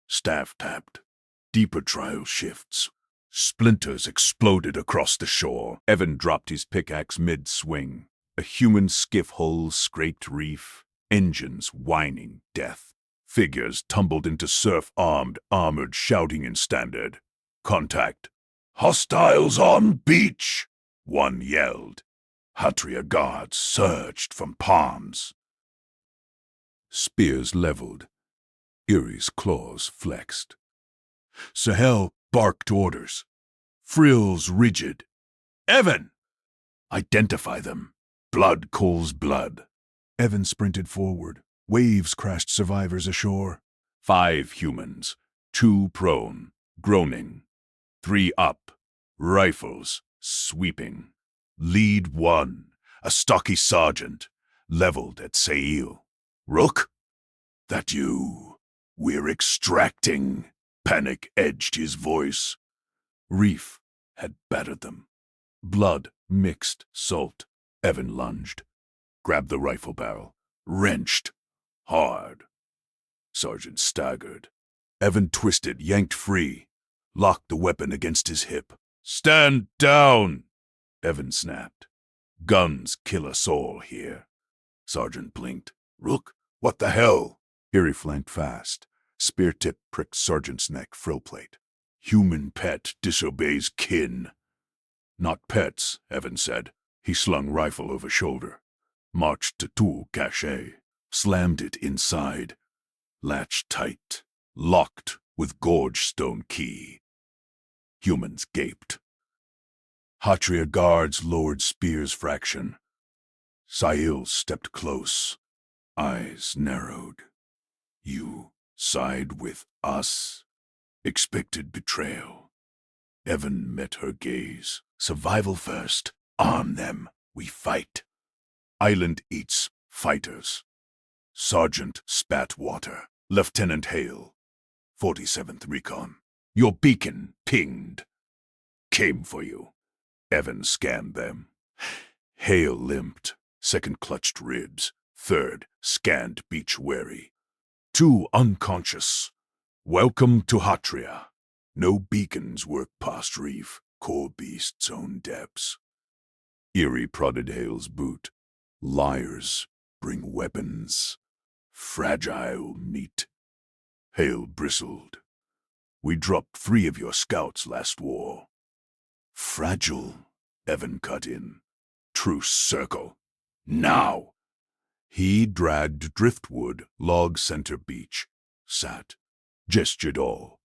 Staff tapped. Deeper trial shifts. Splinters exploded across the shore. Evan dropped his pickaxe mid-swing. A human skiff hull scraped reef. Engines whining death. Figures tumbled into surf armored, shouting in standard. Contact. Hostiles on beach! One yelled. Hatria guards surged from palms. Spears leveled. Erie's claws flexed. Sahel barked orders. Frills rigid. Evan! Identify them. Blood calls blood. Evan sprinted forward. Waves crashed survivors ashore. 5 humans. 2 prone. Groaning. 3 up. Rifles. Sweeping. Lead 1. A stocky sergeant. Leveled at Sail. Rook? That you? We're extracting. Panic edged his voice. Reef had battered them. Blood mixed salt. Evan lunged. Grabbed the rifle barrel. Wrenched. Hard. Sergeant staggered. Evan twisted, yanked free. Locked the weapon against his hip. Stand down! Evan snapped. Guns kill us all here. Sergeant blinked. Rook, what the hell? Erie flanked fast. Spear tip pricked Sergeant's neck, frill plate. Human pet disobeys kin. Not pets, Evan said. He slung rifle over shoulder. Marched to tool cache. Slammed it inside. Latch tight. Locked with gorge stone key. Humans gaped. Hatria guards lowered spears fraction. Sahil stepped close, eyes narrowed. You side with us? Expected betrayal. Evan met her gaze. Survival first. Arm them. We fight. Island eats fighters. Sergeant Spatwater. Lieutenant Hale. 47th Recon. Your beacon pinged. Came for you. Evan scanned them. Hale limped. Second clutched ribs. Third scanned beach wary. 2 unconscious. Welcome to Hatria. No beacons work past reef. Core beast's own depths. Erie prodded Hale's boot. Liars bring weapons. Fragile meat. Hale bristled. We dropped 3 of your scouts last war. Fragile, Evan cut in. Truce circle. Now! He dragged driftwood, log center beach. Sat. Gestured all.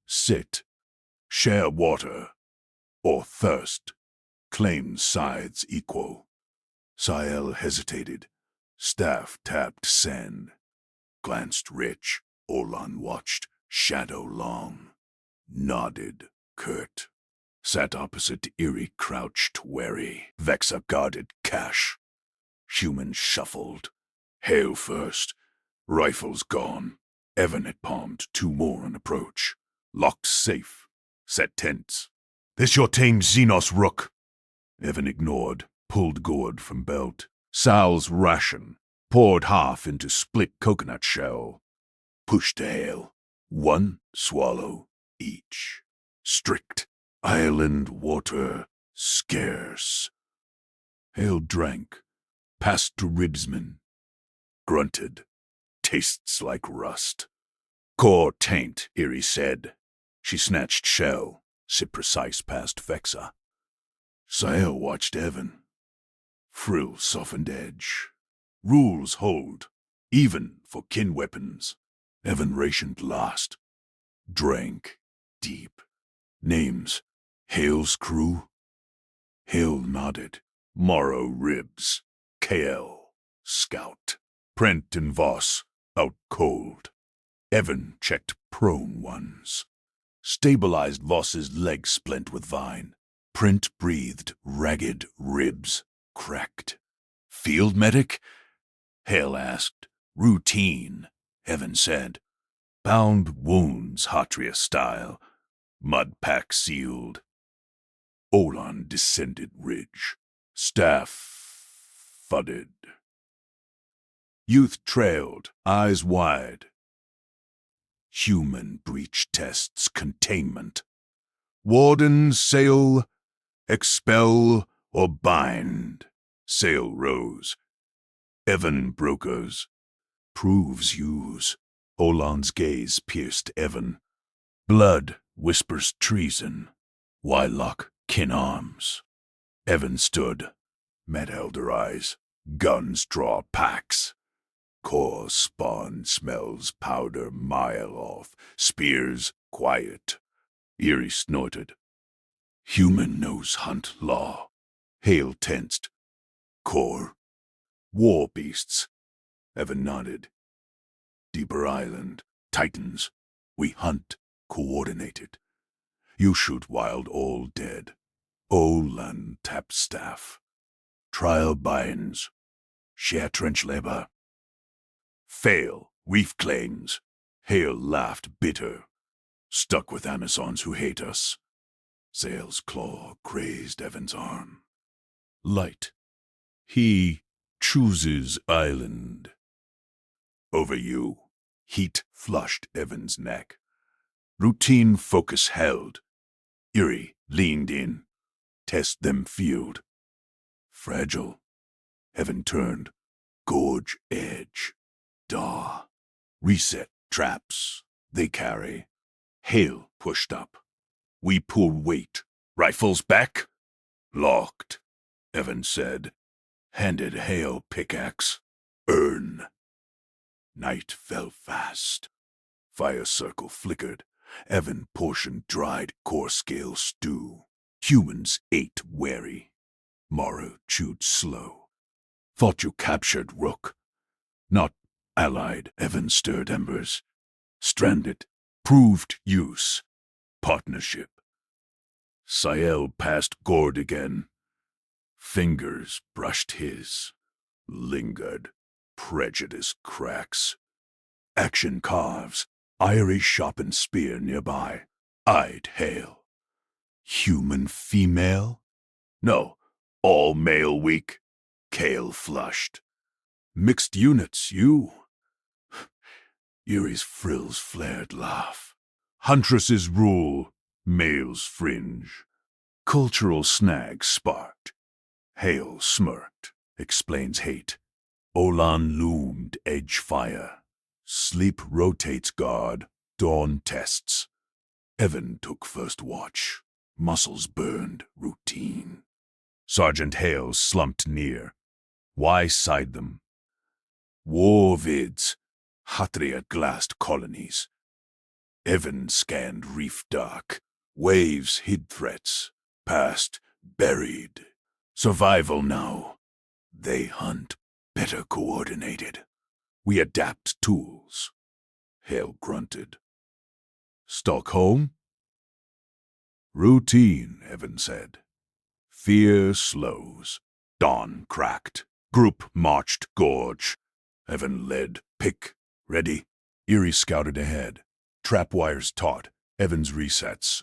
Sit. Share water. Or thirst. Claim sides equal. Sahil hesitated. Staff tapped sand. Glanced rich. Olan watched. Shadow long. Nodded. Curt. Sat opposite Erie, crouched wary. Vexa guarded cash. Human shuffled. Hale first. Rifles gone. Evan had palmed 2 more on approach. Locked safe. Set tents. This your tame Xenos rook? Evan ignored. Pulled gourd from belt. Sal's ration. Poured half into split coconut shell. Pushed to Hale. 1 swallow each. Strict. Island water scarce. Hale drank. Passed to ribsman. Grunted. Tastes like rust. Core taint, Erie said. She snatched shell. Sit precise past Vexa. Sahil watched Evan. Frill softened edge. Rules hold. Even for kin weapons. Evan rationed last. Drank. Deep. Names. Hale's crew? Hale nodded. Morrow ribs. KL. Scout. Prent and Voss. Out cold. Evan checked prone ones. Stabilized Voss's leg splint with vine. Print breathed. Ragged ribs. Cracked. Field medic? Hale asked. Routine. Evan said. Bound wounds, Hatria style. Mud pack sealed. Olan descended ridge. Staff thudded. Youth trailed, eyes wide. Human breach tests containment. Warden sail, expel, or bind. Sail rose. Evan brokers. Proves use. Olan's gaze pierced Evan. Blood whispers treason. Wylock kin arms. Evan stood. Met elder eyes. Guns draw packs. Core spawn smells powder mile off. Spears quiet. Erie snorted. Human knows hunt law. Hale tensed. Core. War beasts. Evan nodded. Deeper island. Titans. We hunt. Coordinated. You shoot wild all dead. Olan tap staff. Trial binds. Share trench labor. Fail. Reef claims. Hale laughed bitter. Stuck with Amazons who hate us. Sail's claw grazed Evan's arm. Light. He chooses island. Over you. Heat flushed Evan's neck. Routine focus held. Erie leaned in. Test them field. Fragile. Evan turned. Gorge edge. Daw. Reset traps. They carry. Hale pushed up. We pull weight. Rifles back? Locked, Evan said. Handed Hale pickaxe. Earn. Night fell fast. Fire circle flickered. Evan portioned dried core scale stew. Humans ate wary. Morrow chewed slow. Thought you captured Rook. Not allied, Evan stirred embers. Stranded. Proved use. Partnership. Sael passed Gord again. Fingers brushed his. Lingered. Prejudice cracks. Action carves. Irie sharpened spear nearby. Eyed Hale. Human female? No. All male weak. Kale flushed. Mixed units, you. Erie's frills flared laugh. Huntress's rule. Male's fringe. Cultural snag sparked. Hale smirked. Explains hate. Olan loomed edge fire. Sleep rotates guard. Dawn tests. Evan took first watch. Muscles burned. Routine. Sergeant Hale slumped near. Why side them? War vids. Hatria glassed colonies. Evan scanned reef dark. Waves hid threats. Past, buried. Survival now. They hunt, better coordinated. We adapt tools. Hale grunted. Stockholm? Routine, Evan said. Fear slows. Dawn cracked. Group marched gorge. Evan led. Pick. Ready. Erie scouted ahead. Trap wires taut. Evan's resets.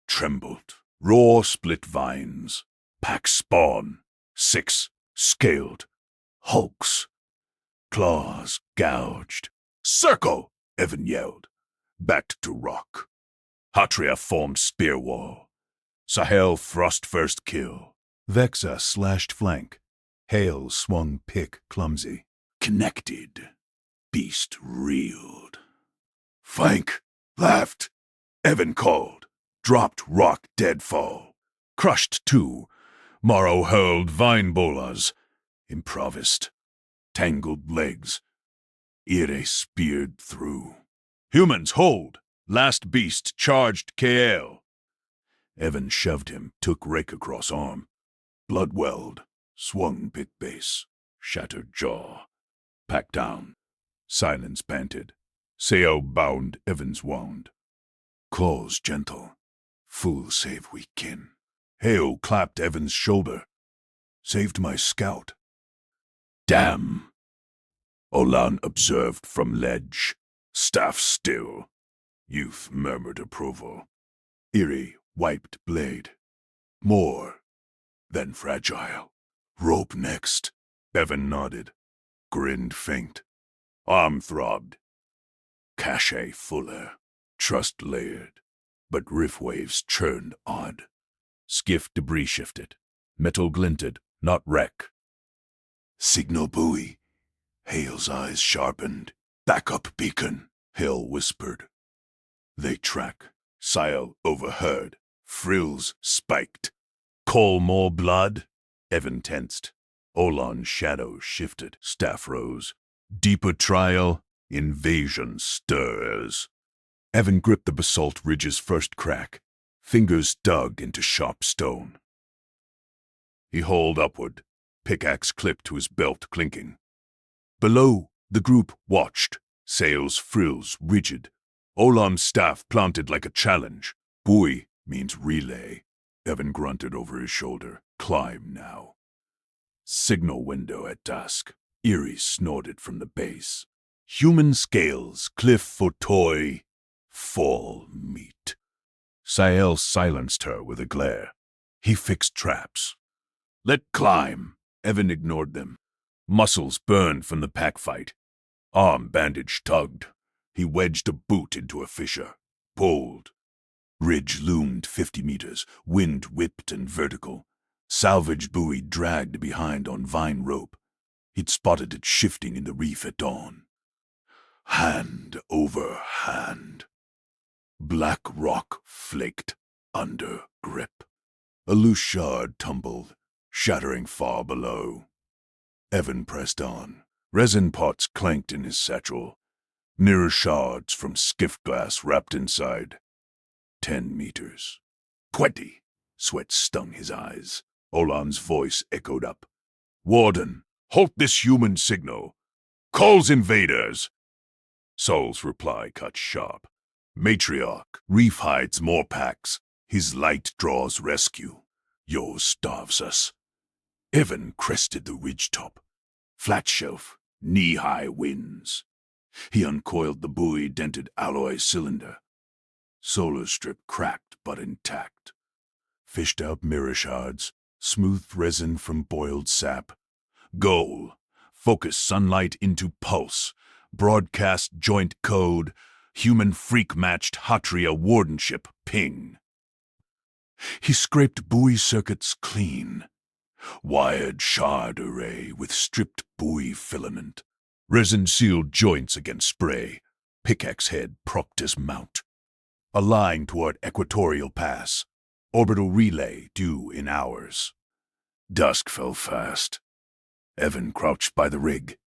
Trembled. Raw split vines. Pack spawn. 6. Scaled. Hulks. Claws gouged. Circle! Evan yelled. Backed to rock. Hatria formed spear wall. Sahel thrust first kill. Vexa slashed flank. Hale swung pick clumsy. Connected. Beast reeled. Flank! Laughed. Evan called. Dropped rock deadfall. Crushed two. Morrow hurled vine bolas. Improvised. Tangled legs. Ire speared through. Humans, hold! Last beast charged KL. Evan shoved him, took rake across arm. Blood welled. Swung pit base. Shattered jaw. Packed down. Silence panted. Seo bound Evan's wound. Claws gentle. Full save we kin. Hale clapped Evan's shoulder. Saved my scout. Damn. Olan observed from ledge. Staff still. Youth murmured approval. Erie wiped blade. More than fragile. Rope next. Evan nodded. Grinned faint. Arm throbbed. Cachet fuller. Trust layered. But riff waves churned odd. Skiff debris shifted. Metal glinted, not wreck. Signal buoy. Hale's eyes sharpened. Backup beacon, Hale whispered. They track. Sile overheard. Frills spiked. Call more blood? Evan tensed. Olan's shadow shifted. Staff rose. Deeper trial. Invasion stirs. Evan gripped the basalt ridge's first crack. Fingers dug into sharp stone. He hauled upward. Pickaxe clipped to his belt, clinking. Below, the group watched. Sails frills rigid. Olam's staff planted like a challenge. Buoy means relay. Evan grunted over his shoulder. Climb now. Signal window at dusk. Erie snorted from the base. Human scales, cliff for toy. Fall meat. Sael silenced her with a glare. He fixed traps. Let climb. Evan ignored them. Muscles burned from the pack fight. Arm bandage tugged. He wedged a boot into a fissure. Pulled. Ridge loomed 50 meters, wind whipped and vertical. Salvage buoy dragged behind on vine rope. He'd spotted it shifting in the reef at dawn. Hand over hand. Black rock flaked under grip. A loose shard tumbled, shattering far below. Evan pressed on. Resin pots clanked in his satchel. Nearer shards from skiff glass wrapped inside. 10 meters. 20. Sweat stung his eyes. Olan's voice echoed up. Warden, halt this human signal. Calls invaders. Sol's reply cut sharp. Matriarch, Reef hides more packs. His light draws rescue. Yours starves us. Evan crested the ridgetop. Flat shelf, knee-high winds. He uncoiled the buoy-dented alloy cylinder. Solar strip cracked but intact. Fished out mirror shards, smooth resin from boiled sap. Goal, focus sunlight into pulse. Broadcast joint code, human freak-matched Hatria wardenship ping. He scraped buoy circuits clean. Wired shard array with stripped buoy filament. Resin-sealed joints against spray. Pickaxe head propped as mount. A line toward equatorial pass. Orbital relay due in hours. Dusk fell fast. Evan crouched by the rig.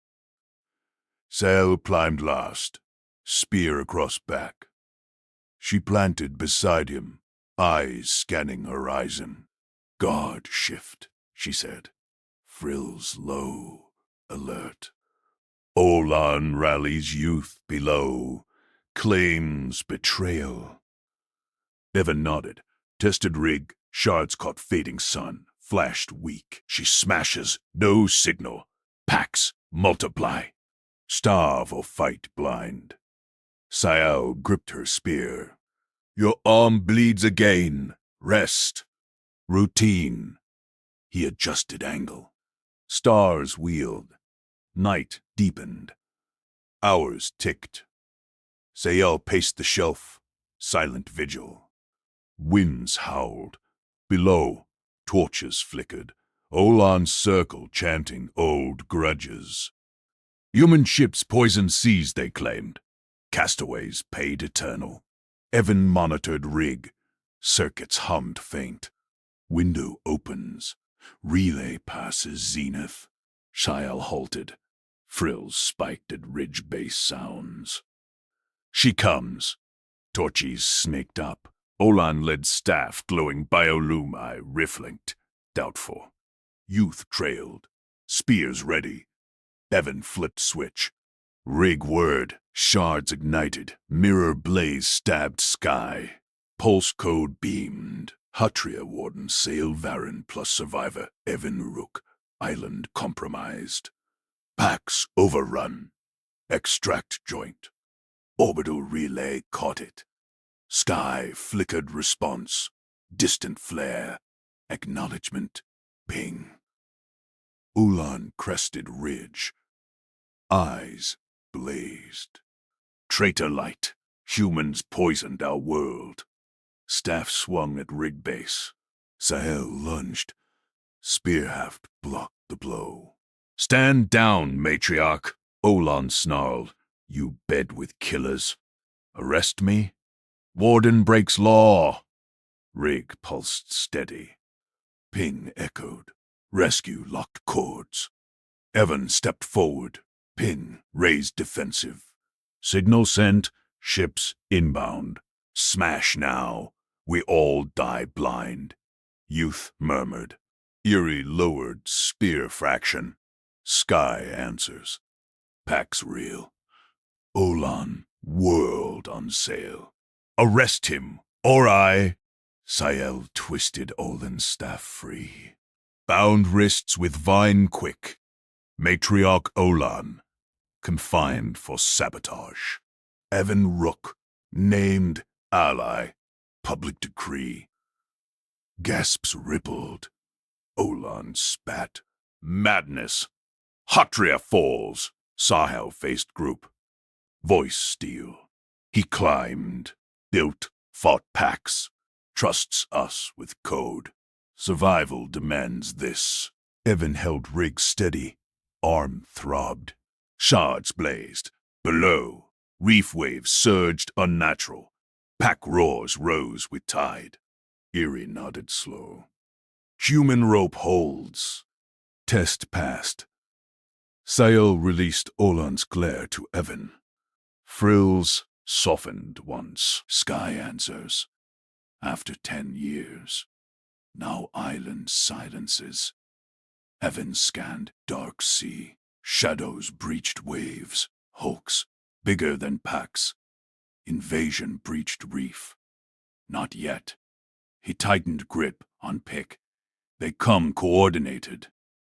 Sail climbed last, spear across back. She planted beside him, eyes scanning horizon. Guard shift, she said. Frills low, alert. Olan rallies youth below, claims betrayal. Evan nodded, tested rig, shards caught fading sun, flashed weak. She smashes, no signal. Packs, multiply. Starve or fight blind. Sayal gripped her spear. Your arm bleeds again. Rest. Routine. He adjusted angle. Stars wheeled. Night deepened. Hours ticked. Sayal paced the shelf. Silent vigil. Winds howled. Below, torches flickered. Olan circled, chanting old grudges. Human ships poisoned seas, they claimed. Castaways paid eternal. Evan monitored rig. Circuits hummed faint. Window opens. Relay passes zenith. Shial halted. Frills spiked at ridge base sounds. She comes. Torches snaked up. Olan led staff glowing biolumi rifflinked. Doubtful. Youth trailed. Spears ready. Evan flipped switch. Rig word. Shards ignited. Mirror blaze stabbed sky. Pulse code beamed. Hatria warden Sail Varen plus survivor Evan Rook. Island compromised. Packs overrun. Extract joint. Orbital relay caught it. Sky flickered response. Distant flare. Acknowledgement. Ping. Ulan crested ridge. Eyes blazed. Traitor light. Humans poisoned our world. Staff swung at rig base. Sahel lunged. Spear haft blocked the blow. Stand down, matriarch. Olan snarled. You bed with killers. Arrest me? Warden breaks law. Rig pulsed steady. Ping echoed. Rescue locked cords. Evan stepped forward. Ping raised defensive. Signal sent. Ships inbound. Smash now. We all die blind. Youth murmured. Eerie lowered. Spear fraction. Sky answers. Pax real. Olan, world on sale. Arrest him, or I. Sayel twisted Olin's staff free. Bound wrists with vine quick. Matriarch Olan, confined for sabotage. Evan Rook, named ally. Public decree. Gasps rippled. Olan spat. Madness. Hatria falls. Sahel faced group. Voice steel. He climbed. Built. Fought packs. Trusts us with code. Survival demands this. Evan held rig steady. Arm throbbed. Shards blazed. Below. Reef waves surged unnatural. Pack roars rose with tide. Eerie nodded slow. Human rope holds. Test passed. Sayel released Olan's glare to Evan. Frills softened once. Sky answers. After 10 years. Now island silences. Heaven scanned, dark sea, shadows breached waves, hulks, bigger than packs. Invasion breached reef. Not yet. He tightened grip on pick. They come coordinated.